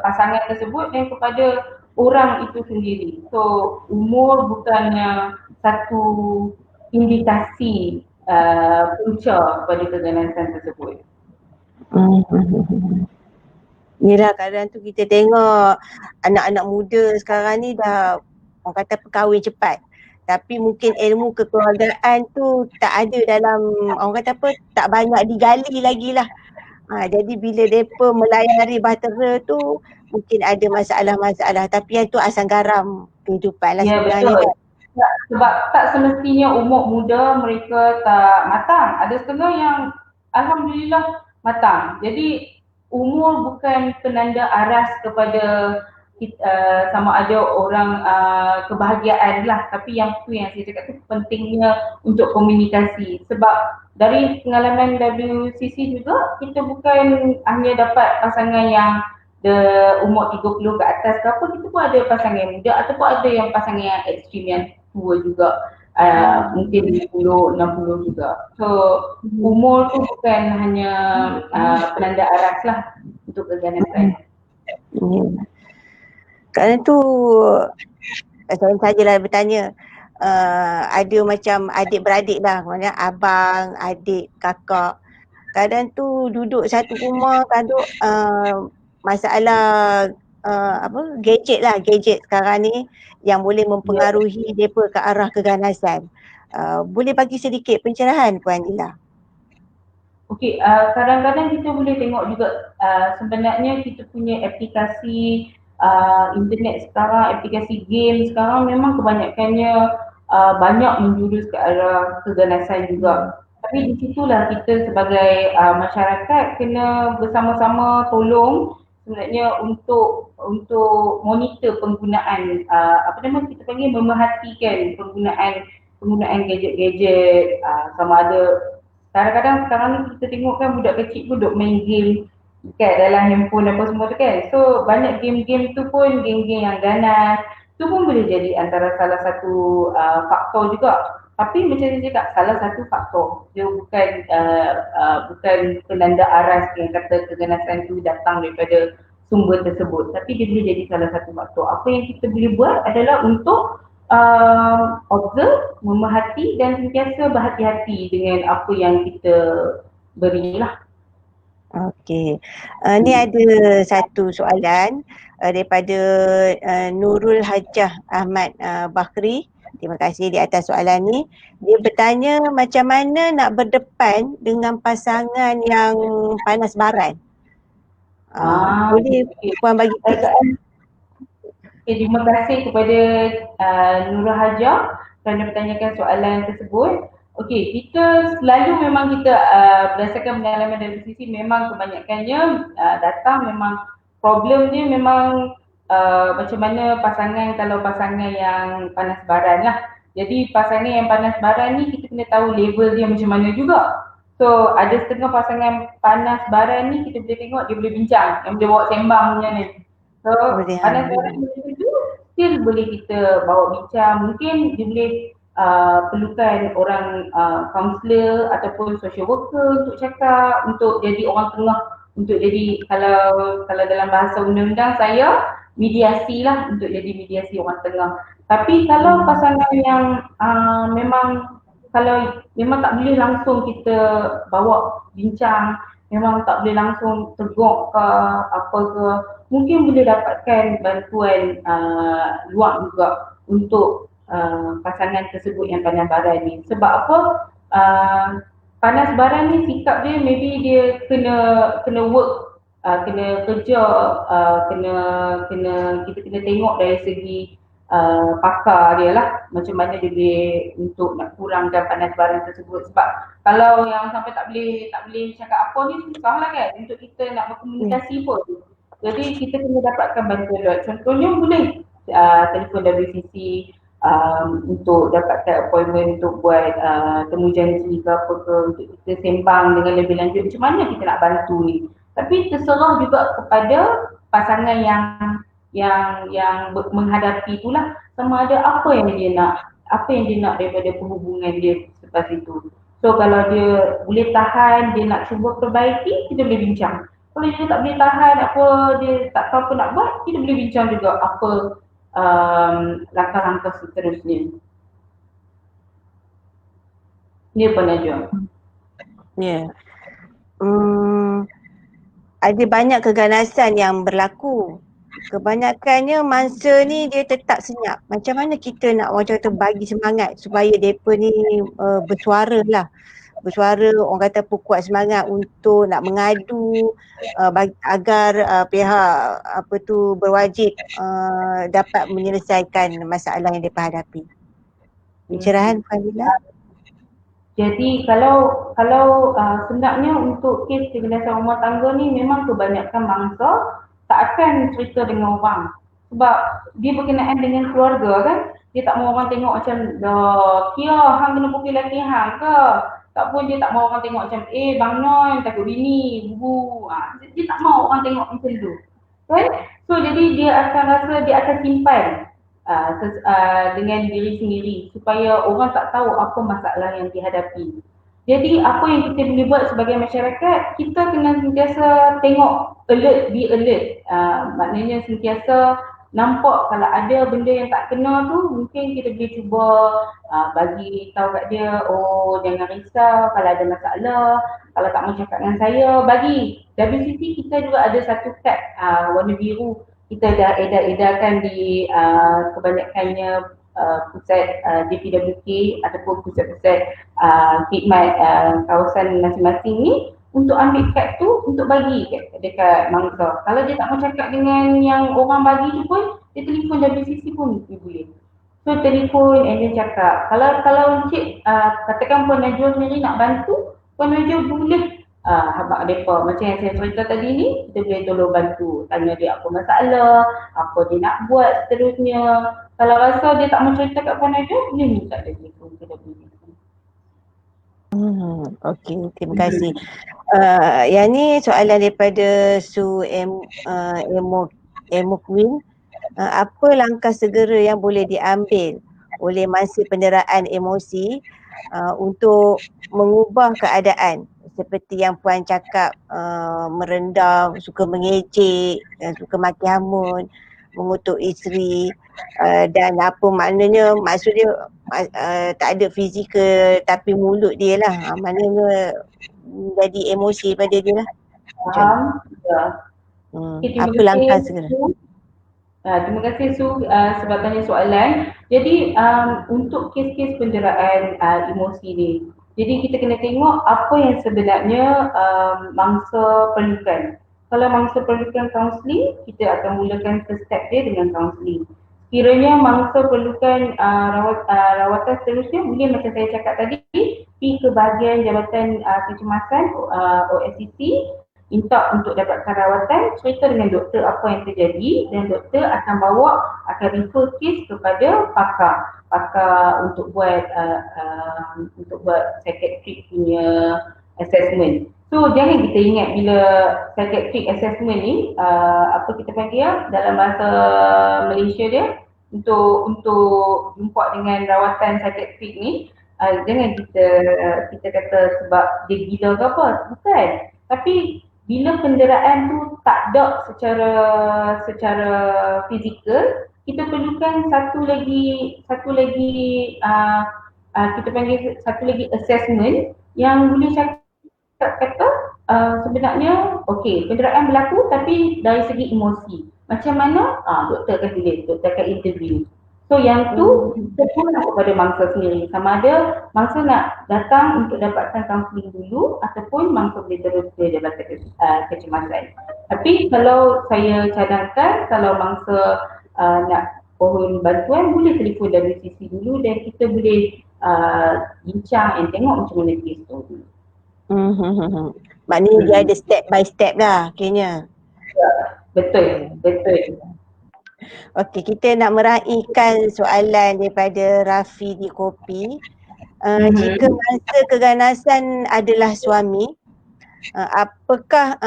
pasangan tersebut dan kepada orang itu sendiri. So umur bukannya satu indikasi punca pada keganasan tersebut. Yelah, kadang tu kita tengok anak-anak muda sekarang ni dah orang kata perkahwin cepat, tapi mungkin ilmu kekeluargaan tu tak ada dalam, orang kata apa, tak banyak digali lagi lah. Jadi bila mereka melayari bahtera tu mungkin ada masalah-masalah, tapi yang tu asam garam kehidupan lah Ya, sebenarnya betul. kan. Sebab tak semestinya umur muda mereka tak matang. Ada setengah yang alhamdulillah matang. Jadi umur bukan penanda aras kepada sama ada orang kebahagiaan lah. Tapi yang tu yang saya cakap tu pentingnya untuk komunikasi. Sebab dari pengalaman WCC juga kita bukan hanya dapat pasangan yang umur 30 ke atas ke apa, kita pun ada pasangan yang muda ataupun ada yang pasangan yang ekstrim yang tua juga, mungkin 50, 60 juga. So umur tu bukan hanya penanda aras lah untuk keganasan. Kerana tu saya sajalah bertanya, ada macam adik-beradik lah, maksudnya abang, adik, kakak. Kadang tu duduk satu rumah, kadang masalah gadget lah, gadget sekarang ni yang boleh mempengaruhi mereka ke arah keganasan. Boleh bagi sedikit pencerahan Puan Anila? Okey, kadang-kadang kita boleh tengok juga sebenarnya kita punya aplikasi internet sekarang, aplikasi game sekarang memang kebanyakannya banyak menjurus ke arah keganasan juga. Tapi di situlah kita sebagai masyarakat kena bersama-sama tolong sebenarnya untuk monitor penggunaan kita panggil memerhatikan penggunaan gadget-gadget, sama ada kadang-kadang sekarang ni kita tengok kan budak kecil pun duk main game dekat dalam handphone apa semua tu kan. So banyak game-game tu pun game-game yang ganas. Tu pun boleh jadi antara salah satu faktor juga. Tapi macam saya cakap, salah satu faktor. Dia bukan penanda aras yang kata keganasan tu datang daripada sumber tersebut. Tapi dia boleh jadi salah satu faktor. Apa yang kita boleh buat adalah untuk observe, memerhati dan sentiasa berhati-hati dengan apa yang kita berilah. Okey, ni ada satu soalan daripada Nurul Hajah Ahmad Bakri. Terima kasih di atas soalan ni. Dia bertanya macam mana nak berdepan dengan pasangan yang panas baran. Boleh Puan bagi tips? Terima kasih kepada Nurul Hajah kerana bertanyakan soalan tersebut. Okey, kita selalu memang kita berdasarkan pengalaman dari sisi memang kebanyakannya datang memang problem dia memang macam mana kalau pasangan yang panas baran lah. Jadi pasangan yang panas baran ni kita kena tahu level dia macam mana juga. So ada setengah pasangan panas baran ni kita boleh tengok dia boleh bincang, yang boleh bawa sembang macam ni. So panas baran ni still boleh kita bawa bincang, mungkin dia boleh perlukan orang kaunselor ataupun social worker untuk cakap, untuk jadi orang tengah, untuk jadi kalau dalam bahasa undang-undang saya mediasi lah, untuk jadi mediasi orang tengah. Tapi kalau pasangan yang memang tak boleh langsung kita bawa bincang, memang tak boleh langsung tegur ke apa ke, mungkin boleh dapatkan bantuan luar juga untuk pasangan tersebut yang panas baran ni. Sebab apa? Panas baran ni sikap dia maybe dia kena work, kena kerja, kita kena tengok dari segi pakar dia lah, macam mana dia boleh untuk nak kurangkan panas baran tersebut. Sebab kalau yang sampai tak boleh cakap apa ni susah lah kan untuk kita nak berkomunikasi pun. Jadi kita kena dapatkan bantuan. Contohnya boleh telefon WCC untuk dapatkan appointment untuk buat temu janji ke apa ke, untuk kita sembang dengan lebih lanjut macam mana kita nak bantu ni. Tapi terserah juga kepada pasangan yang menghadapi itulah, sama ada apa yang dia nak daripada perhubungan dia selepas itu. So kalau dia boleh tahan, dia nak cuba perbaiki, kita boleh bincang. Kalau dia tak boleh tahan, dia tak tahu apa nak buat, kita boleh bincang juga apa langkah-langkah seterusnya. Ni Puan Najwa. Ya. Ada banyak keganasan yang berlaku. Kebanyakannya mangsa ni dia tetap senyap. Macam mana kita nak orang kata bagi semangat supaya mereka ni bersuara lah. bersuara, orang kata kuat semangat untuk nak mengadu agar pihak berwajib dapat menyelesaikan masalah yang mereka hadapi. Pencerahan Fadila? Jadi kalau sebenarnya untuk kes keganasan rumah tangga ni memang kebanyakan bangsa tak akan cerita dengan orang sebab dia berkenaan dengan keluarga kan. Dia tak mau orang tengok macam dah kia hang kena pukul lelaki hang ke. Tak pun dia tak mau orang tengok macam Bang Noy takut bini bubu. Dia tak mau orang tengok macam tu kan. So jadi dia akan rasa dia akan simpan dengan diri sendiri supaya orang tak tahu apa masalah yang dihadapi. Jadi apa yang kita boleh buat sebagai masyarakat, kita kena sentiasa tengok, be alert. Maknanya sentiasa nampak kalau ada benda yang tak kena tu, mungkin kita boleh cuba bagi tahu kat dia, oh jangan risau kalau ada masalah, kalau tak mau cakap dengan saya, bagi. WCC kita juga ada satu kad warna biru, kita dah edarkan di kebanyakannya pusat JPWK ataupun pusat-pusat khidmat kawasan masing-masing ni untuk ambil kad tu untuk bagi dekat mangsa. Kalau dia tak mau cakap dengan yang orang bagi tu pun, dia telefon WCC pun dia boleh. So telefon and dia cakap. Kalau Encik katakan Puan Najwa sendiri nak bantu, Puan Najwa boleh habaq mereka macam yang saya cerita tadi ni, kita boleh tolong bantu, tanya dia apa masalah, apa dia nak buat seterusnya. Kalau rasa dia tak mau cerita kat Puan Najwa, boleh minta dia telefon ke WCC. Okey, terima kasih. Yang ni soalan daripada Su Emo Queen. Apa langkah segera yang boleh diambil oleh masa penderaan emosi untuk mengubah keadaan seperti yang Puan cakap, merendam, suka mengejek, suka maki hamun, mengutuk isteri, dan apa maknanya, maksud dia tak ada fizikal tapi mulut dia lah, maknanya jadi emosi pada dia lah. Faham? Apa langkah segera? Terima kasih Su sebab tanya soalan. Jadi untuk kes-kes penderaan emosi ni, jadi kita kena tengok apa yang sebenarnya mangsa perlukan. Kalau mangsa perlukan kaunseling, kita akan mulakan first step dia dengan kaunseling. Kiranya mangsa perlukan rawatan seterusnya, boleh macam saya cakap tadi, pergi ke bahagian Jabatan Kecemasan OSCC, minta untuk dapatkan rawatan, cerita dengan doktor apa yang terjadi dan doktor akan refer kes kepada pakar untuk buat psychiatric punya assessment. So jangan kita ingat bila psychiatric assessment ni apa kita panggil dalam bahasa Malaysia dia untuk jumpa dengan rawatan psychiatric ni, jangan kita kata sebab dia gila ke apa, bukan. Tapi bila penderaan tu tak ada secara fizikal, kita perlukan satu lagi kita panggil satu lagi assessment yang boleh kata sebenarnya okey, penderaan berlaku tapi dari segi emosi. Macam mana? Doktor akan tulis, doktor akan interview. So yang tu terpulang kepada mangsa sendiri, sama ada mangsa nak datang untuk dapatkan kaunseling dulu ataupun mangsa boleh terus ke Jabatan Kecemasan. Tapi kalau saya cadangkan, kalau mangsa nak mohon bantuan, boleh telefon WCC dulu dan kita boleh bincang dan tengok macam mana kes tu. Maknanya dia ada step by step lah kayaknya. Ya, betul. Okey, kita nak meraihkan soalan daripada Rafi di Kopi. Jika masa keganasan adalah suami,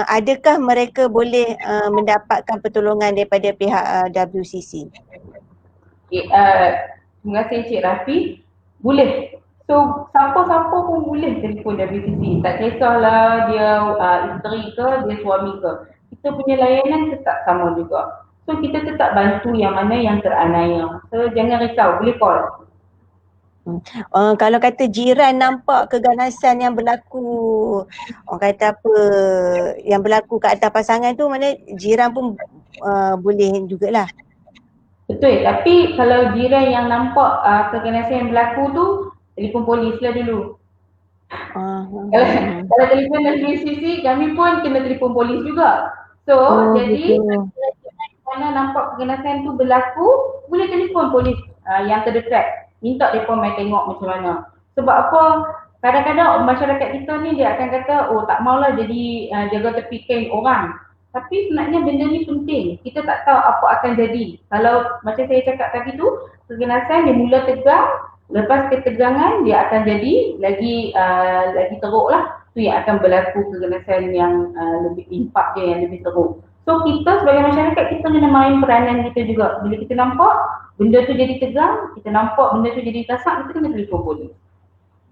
adakah mereka boleh mendapatkan pertolongan daripada pihak WCC? Okay, terima kasih Encik Rafi. Boleh. So siapa-siapa pun boleh telefon WCC. Tak kisahlah dia isteri ke, dia suami ke. Kita punya layanan tetap sama juga. So kita tetap bantu yang mana yang teraniaya. So jangan risau, boleh call. Kalau kata jiran nampak keganasan yang berlaku, orang kata apa, yang berlaku kat atas pasangan tu, mana jiran pun boleh jugalah. Betul, tapi kalau jiran yang nampak keganasan yang berlaku tu, telefon polis lah dulu. Kalau telefon dari UCC, kami pun kena telefon polis juga. So, jadi mana nampak keganasan tu berlaku, boleh telefon polis yang terdekat. Minta mereka main tengok macam mana. Sebab apa, kadang-kadang masyarakat kita ni dia akan kata, oh tak maulah jadi jaga tepi kain orang. Tapi sebenarnya benda ni penting. Kita tak tahu apa akan jadi. Kalau macam saya cakap tadi tu, keganasan dia mula tegang, lepas ketegangan dia akan jadi lagi teruk lah. Tu yang akan berlaku keganasan yang lebih impak dia yang lebih teruk. So kita sebagai masyarakat kita kena main peranan kita juga. Bila kita nampak benda tu jadi tegang, kita nampak benda tu jadi tasak, kita kena telefon polis.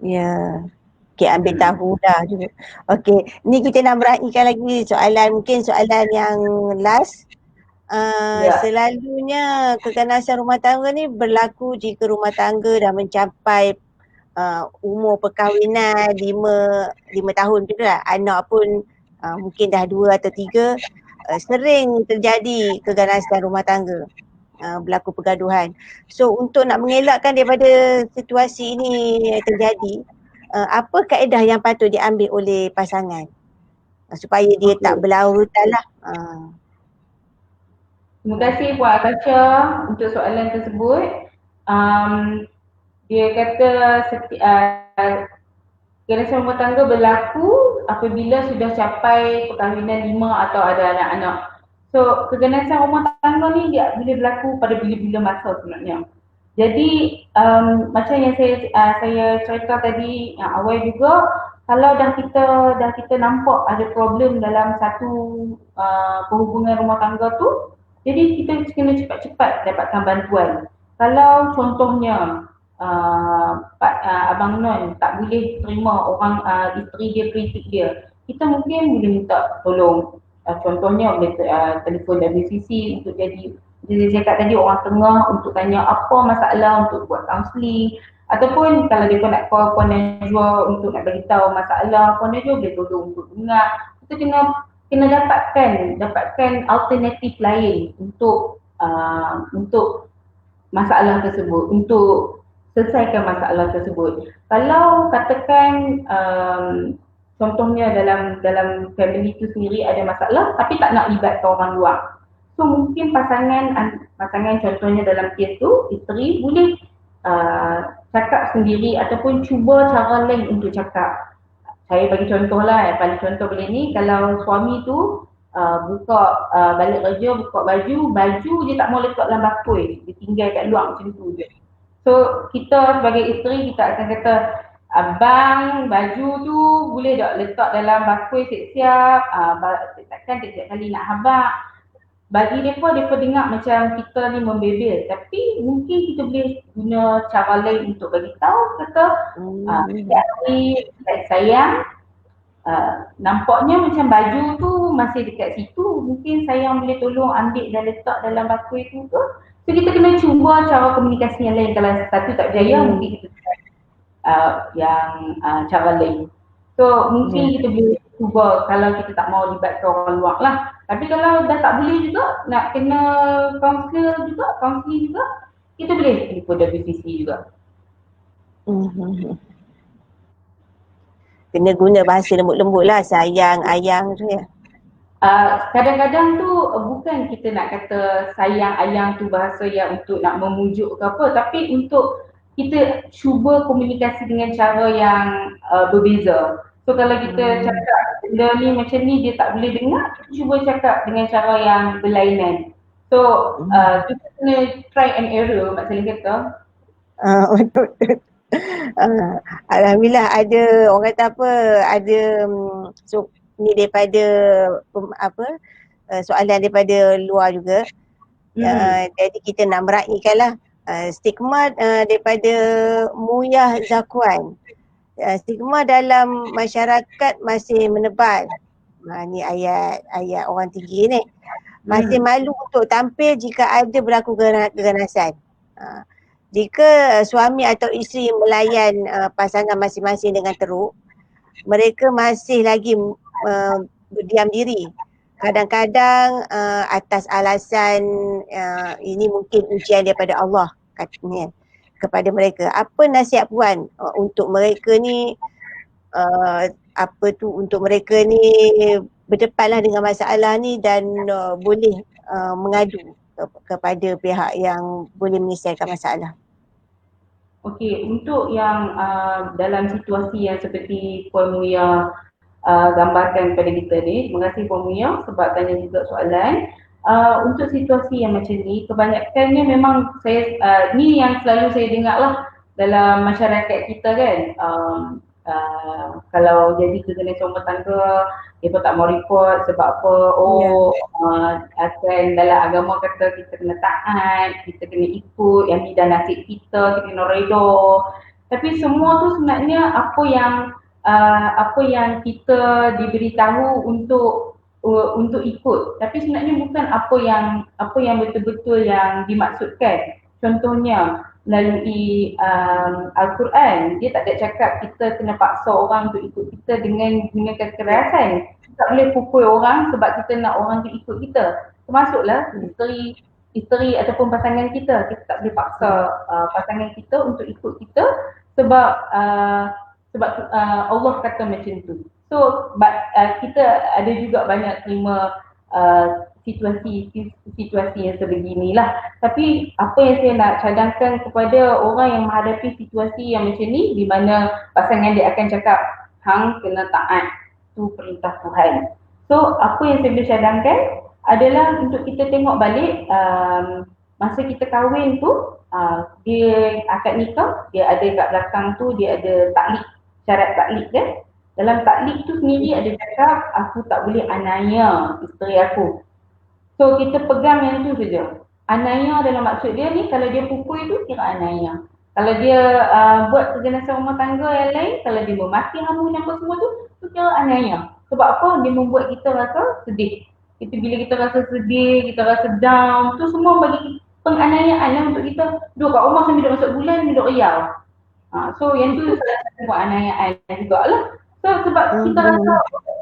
Ya. Okay, ambil tahu dah juga. Okay, ni kita nak meraihkan lagi mungkin soalan yang last. Selalunya keganasan rumah tangga ni berlaku jika rumah tangga dah mencapai umur perkahwinan 5 tahun tu lah. Anak pun mungkin dah 2 atau 3. Sering terjadi keganasan rumah tangga, berlaku pergaduhan. So untuk nak mengelakkan daripada situasi ini terjadi, apa kaedah yang patut diambil oleh pasangan supaya dia tak berlarutan lah? Terima kasih Puan Akasha untuk soalan tersebut. Dia kata keganasan rumah tangga berlaku apabila sudah capai perkahwinan 5 atau ada anak-anak. So keganasan rumah tangga ni dia boleh berlaku pada bila-bila masa sebenarnya. Jadi macam yang saya cerita tadi yang awal juga, kalau dah kita nampak ada problem dalam satu perhubungan rumah tangga tu, jadi kita kena cepat-cepat dapatkan bantuan. Kalau contohnya Abang Non tak boleh terima orang isteri dia kritik dia, kita mungkin boleh minta tolong. Contohnya boleh telefon WCC untuk jadi saya cakap tadi orang tengah untuk tanya apa masalah untuk buat kaunseling, ataupun kalau dia nak call Puan Najwa untuk nak beritahu masalah, Puan Najwa boleh tolong untuk dengar. Kita kena dapatkan alternatif lain untuk masalah tersebut, untuk selesaikan masalah tersebut. Kalau katakan contohnya dalam family itu sendiri ada masalah tapi tak nak libatkan orang luar. So mungkin pasangan contohnya dalam kes tu, isteri boleh cakap sendiri ataupun cuba cara lain untuk cakap. Saya bagi contoh lah, paling contoh boleh ni, kalau suami tu balik kerja, buka baju dia tak mau letak dalam bakul, dia tinggal kat luar macam tu je. So kita sebagai isteri kita akan kata, abang baju tu boleh tak letak dalam bakul siap-siap, takkan tiap kali nak habaq. Bagi mereka dengar macam kita ni membebel, tapi mungkin kita boleh guna cara lain untuk bagi tahu, kata sayang, nampaknya macam baju tu masih dekat situ, mungkin sayang boleh tolong ambil dan letak dalam bakul tu ke. So kita kena cuba cara komunikasi yang lain. Kalau satu tak berjaya, mungkin kita yang cara lain. So mungkin kita boleh cuba kalau kita tak mau libatkan orang luar lah. Tapi kalau dah tak boleh juga, nak kena counseling juga, kita boleh telefon WCC juga. Kena guna bahasa lembut-lembut lah, sayang, ayang tu ya. Kadang-kadang tu bukan kita nak kata sayang, ayang tu bahasa yang untuk nak memujuk ke apa, tapi untuk kita cuba komunikasi dengan cara yang berbeza. So kalau kita cakap benda ni macam ni dia tak boleh dengar, kita cuba cakap dengan cara yang berlainan. So kita kena try and error, Mak Salim kata. Betul. Alhamdulillah ada orang kata apa, ada ni daripada soalan daripada luar juga. Jadi kita nak meraihkan lah stigma daripada Muyah Zakwan. Stigma dalam masyarakat masih menebal. Ni ayat orang tinggi ni. Masih malu untuk tampil jika ada berlaku keganasan. Jika suami atau isteri melayan pasangan masing-masing dengan teruk, mereka masih lagi berdiam diri. Kadang-kadang atas alasan ini mungkin ujian daripada Allah katanya kepada mereka. Apa nasihat Puan untuk mereka ni apa tu untuk mereka ni berdepanlah dengan masalah ni dan boleh mengadu kepada pihak yang boleh menyelesaikan masalah. Okey, untuk yang dalam situasi yang seperti Puan Muya gambarkan kepada kita ni, terima kasih Puan Muya sebab tanya juga soalan. Untuk situasi yang macam ni, kebanyakannya memang saya, ni yang selalu saya dengar lah dalam masyarakat kita kan. Kalau jadi kegenesan rumah tangga, mereka tak mau report sebab apa? Akan dalam agama kata kita kena taat, kita kena ikut yang ni dan nasib kita kena redha. Tapi semua tu sebenarnya apa yang kita diberitahu untuk ikut, tapi sebenarnya bukan apa yang betul-betul yang dimaksudkan. Contohnya melalui Al-Quran, dia tak ada cakap kita kena paksa orang untuk ikut kita dengan gunakan kekerasan. Kita tak boleh pukul orang sebab kita nak orang tu ikut kita. Termasuklah isteri ataupun pasangan kita tak boleh paksa pasangan kita untuk ikut kita sebab Allah kata macam tu. So kita ada juga banyak terima situasi yang sebeginilah. Tapi apa yang saya nak cadangkan kepada orang yang menghadapi situasi yang macam ni, di mana pasangan dia akan cakap hang kena taat, tu perintah Tuhan. So apa yang saya boleh cadangkan adalah untuk kita tengok balik masa kita kahwin tu, dia akad nikah, dia ada kat belakang tu dia ada taklid, syarat taklid kan. Dalam taklid tu sendiri ada cakap aku tak boleh aniaya isteri aku. So kita pegang yang tu saja. Aniaya dalam maksud dia ni, kalau dia pukul tu kira aniaya. Kalau dia buat keganasan rumah tangga yang lain, kalau dia memaki hamun apa semua tu kira aniaya. Sebab apa? Dia membuat kita rasa sedih. Bila kita rasa sedih, kita rasa down, tu semua bagi penganiayaan lah untuk kita. Duduk kat rumah sambil duduk masuk bulan, duduk riau. So yang tu salah satu buat aniayaan jugalah. So sebab kita rasa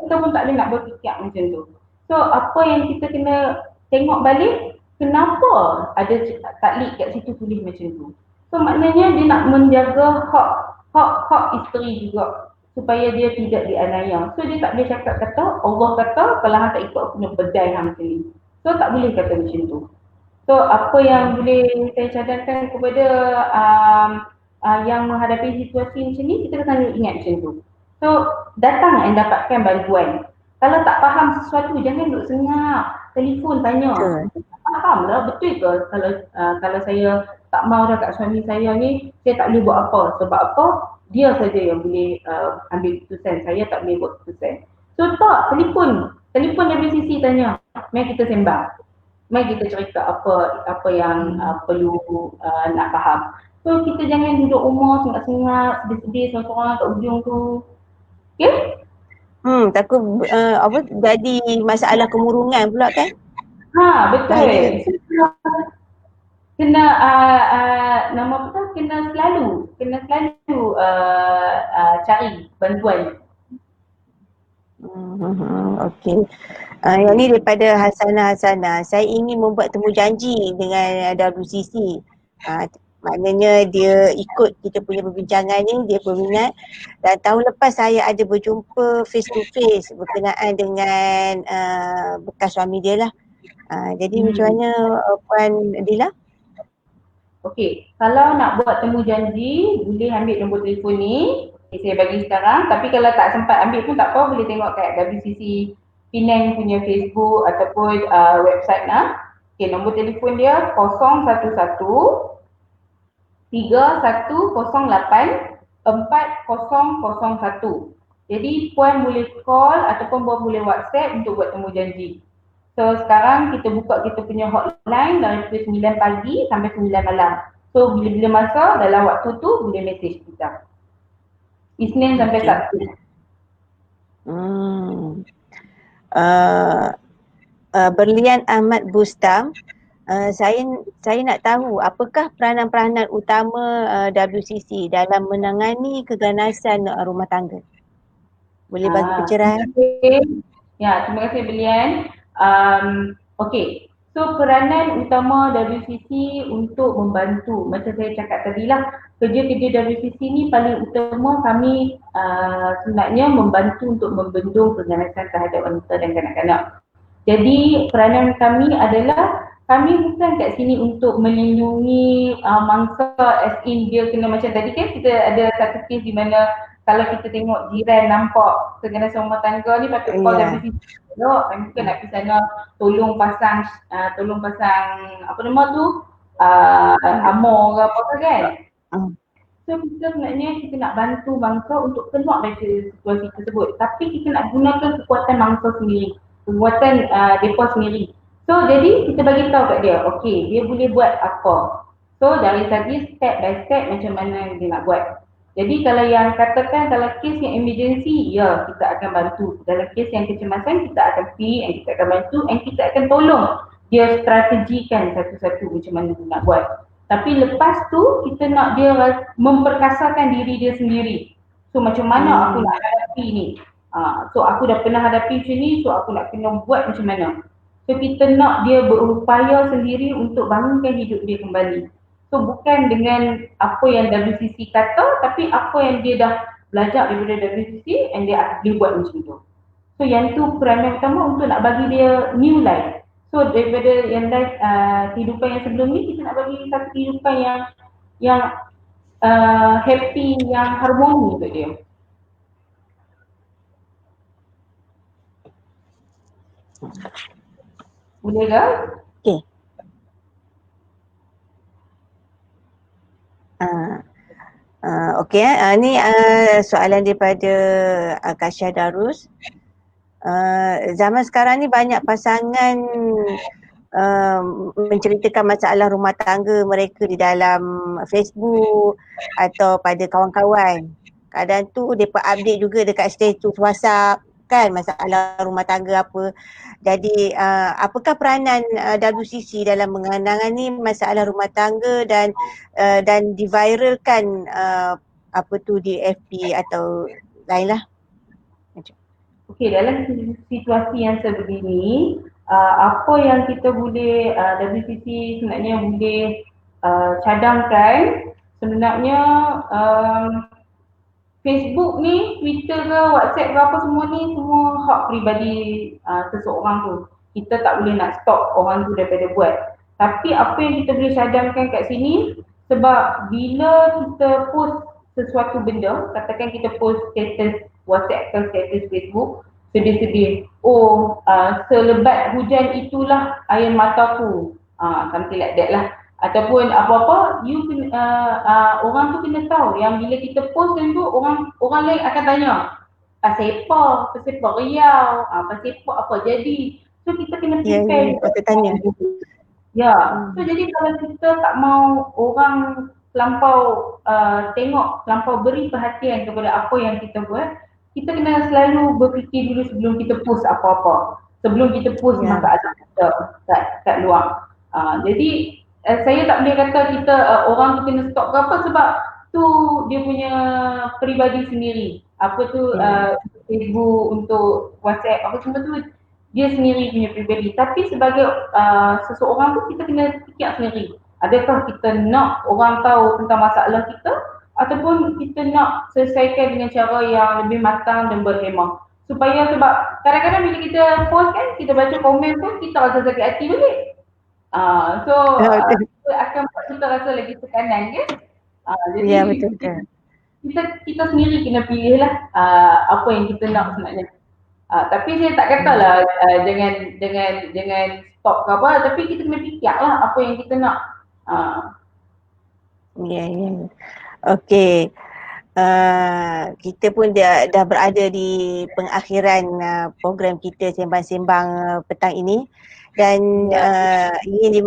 kita pun tak boleh nak berfikir macam tu. So apa yang kita kena tengok balik, kenapa ada taklid kat situ tulis macam tu. So maknanya dia nak menjaga hak isteri juga supaya dia tidak dianiaya. So dia tak boleh cakap kata Allah kata kalau hang tak ikut aku nak bedai hang macam ni. So tak boleh kata macam tu. So apa yang boleh saya cadangkan kepada yang menghadapi situasi macam ni, kita kena ingat macam tu. So datang and dapatkan bantuan. Kalau tak faham sesuatu, jangan duduk senyap, telefon tanya. Faham lah, betul ke kalau saya tak mau dah kat suami saya ni, saya tak boleh buat apa. Sebab apa? Dia saja yang boleh ambil keputusan, saya tak boleh buat keputusan. So tak, telefon WCC tanya, mari kita sembang. Mari kita cerita apa yang perlu nak faham. So kita jangan duduk rumah sengat-sengat, sedih-sedih seorang-seorang kat ujung tu. Okay? Takut jadi masalah kemurungan pula kan? Betul. Kena nama apa tu? Kena selalu cari bantuan. Okey. Yang ni daripada Hasanah. Saya ingin membuat temu janji dengan WCC. Maknanya dia ikut kita punya perbincangan ni, dia berminat. Dan tahun lepas saya ada berjumpa face to face berkenaan dengan bekas suami dia lah. Jadi macam mana Puan Dila? Okey, kalau nak buat temu janji, boleh ambil nombor telefon ni. Saya bagi sekarang. Tapi kalau tak sempat ambil pun tak apa, boleh tengok kat WCC Penang punya Facebook ataupun website lah. Okey, nombor telefon dia 011 3108 4001. Jadi puan boleh call ataupun puan boleh WhatsApp untuk buat temu janji. So sekarang kita buka kita punya hotline dari pukul 9 pagi sampai 9 malam. So bila-bila masa dalam waktu tu boleh message kita. Isnin sampai Sabtu. Berlian Ahmad Bustam, saya nak tahu apakah peranan-peranan utama WCC dalam menangani keganasan rumah tangga? Boleh bagi pencerahan? Ya, terima kasih Berlian. Okey. So So peranan utama WCC untuk membantu, macam saya cakap tadi lah, kerja-kerja WCC ni paling utama kami sebenarnya membantu untuk membendung keganasan terhadap wanita dan kanak-kanak. Jadi peranan kami adalah kami bukan kat sini untuk melindungi mangsa as in dia kena macam tadi kan kita ada satu kes di mana kalau kita tengok jiran nampak keganasan rumah tangga ni patut call WCC. Kami bukan nak pergi sana tolong pasang apa nama tu amor ke apa kan. So kita sebenarnya kita nak bantu bangsa untuk keluar dari situasi tersebut, tapi kita nak gunakan kekuatan bangsa sendiri, kekuatan mereka sendiri. So jadi kita bagi tahu kat dia, okey dia boleh buat apa. So dari tadi step by step macam mana dia nak buat. Jadi kalau yang katakan kalau kes yang emergency, ya kita akan bantu. Dalam kes yang kecemasan kita akan pergi dan kita akan bantu dan kita akan tolong dia strategikan satu-satu macam mana dia nak buat. Tapi lepas tu kita nak dia memperkasakan diri dia sendiri. So macam mana aku nak hadapi ni? So aku dah pernah hadapi macam ni, so aku nak kena buat macam mana? So kita nak dia berupaya sendiri untuk bangunkan hidup dia kembali. So bukan dengan apa yang WCC kata, tapi apa yang dia dah belajar daripada WCC and dia boleh buat macam tu. So yang tu peranan utama untuk nak bagi dia new life. So daripada yang life kehidupan yang sebelum ni, kita nak bagi satu kehidupan yang happy, yang harmoni untuk dia. Boleh ke? Okey. Okey, ni soalan daripada Kasha Darus. Zaman sekarang ni banyak pasangan menceritakan masalah rumah tangga mereka di dalam Facebook atau pada kawan-kawan. Kadang tu mereka update juga dekat status WhatsApp kan masalah rumah tangga apa. Jadi apakah peranan WCC dalam mengenangani masalah rumah tangga dan diviralkan apa tu di FB atau lain lah. Okey, dalam situasi yang sebegini, apa yang kita boleh WCC sebenarnya boleh cadangkan sebenarnya Facebook ni, Twitter ke, WhatsApp ke apa semua ni semua hak peribadi seseorang tu. Kita tak boleh nak stop orang tu daripada buat. Tapi apa yang kita boleh cadangkan kat sini, sebab bila kita post sesuatu benda, katakan kita post status WhatsApp ke status Facebook, sedih-sedih, selebat hujan itulah air mataku, something like that lah. Ataupun apa-apa, orang tu kena tahu yang bila kita post tu orang lain akan tanya pasal apa Riau, pasal apa jadi. So kita kena prepare. Patut tanya. So jadi kalau kita tak mau orang terlampau tengok, terlampau beri perhatian kepada apa yang kita buat, kita kena selalu berfikir dulu sebelum kita post apa-apa. Sebelum kita post masalah kita kat luar. Jadi saya tak boleh kata kita orang tu kena stop ke apa sebab tu dia punya peribadi sendiri. Apa tu Facebook, untuk WhatsApp, apa semua tu dia sendiri punya peribadi. Tapi sebagai seseorang tu kita kena fikir sendiri. Adakah kita nak orang tahu tentang masalah kita ataupun kita nak selesaikan dengan cara yang lebih matang dan berhemah. Supaya sebab kadang-kadang bila kita post kan, kita baca komen pun kita rasa sakit hati balik. So akan buat kita rasa lagi tekanan kan. Jadi kita sendiri kena pilih lah apa yang kita nak sebenarnya. Tapi saya tak katalah jangan stop ke apa, tapi kita kena fikir lah apa yang kita nak. Okey. Kita pun dah berada di pengakhiran program kita sembang-sembang petang ini dan ingin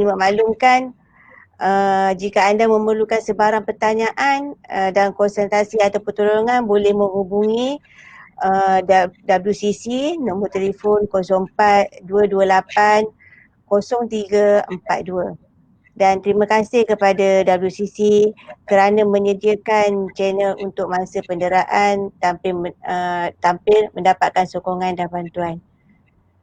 dimaklumkan jika anda memerlukan sebarang pertanyaan dan konsultasi atau pertolongan boleh menghubungi WCC nombor telefon 04 228 0342. Dan terima kasih kepada WCC kerana menyediakan channel untuk mangsa penderaan tampil mendapatkan sokongan dan bantuan.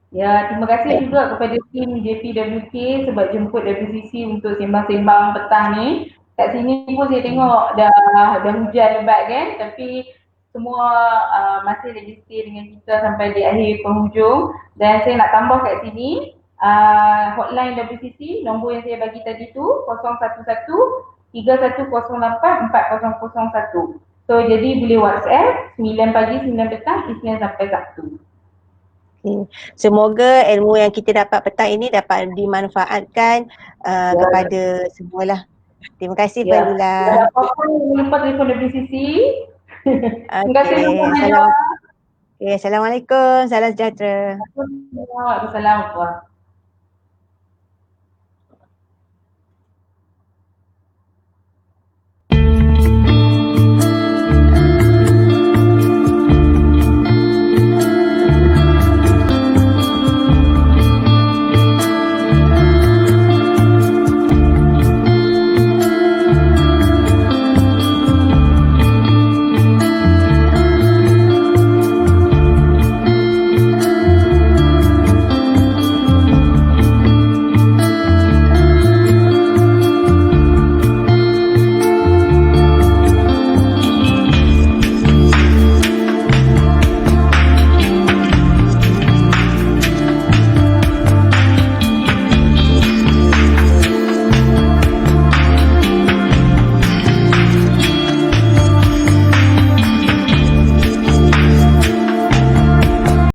Ya, terima kasih juga kepada tim JPWK sebab jemput WCC untuk sembang-sembang petang ni. Kat sini pun saya tengok dah hujan lebat kan, tapi semua masih lagi stay dengan kita sampai di akhir penghujung. Dan saya nak tambah kat sini hotline WCC, nombor yang saya bagi tadi tu 011-3108-4001. So jadi boleh WhatsApp 9 pagi, 9 petang, Isnin sampai Sabtu. Semoga ilmu yang kita dapat petang ini dapat dimanfaatkan kepada semualah. Terima kasih Fadila. Apa-apa lupa telefon WCC. Terima kasih Assalamualaikum. Salam sejahtera. Waalaikumsalam.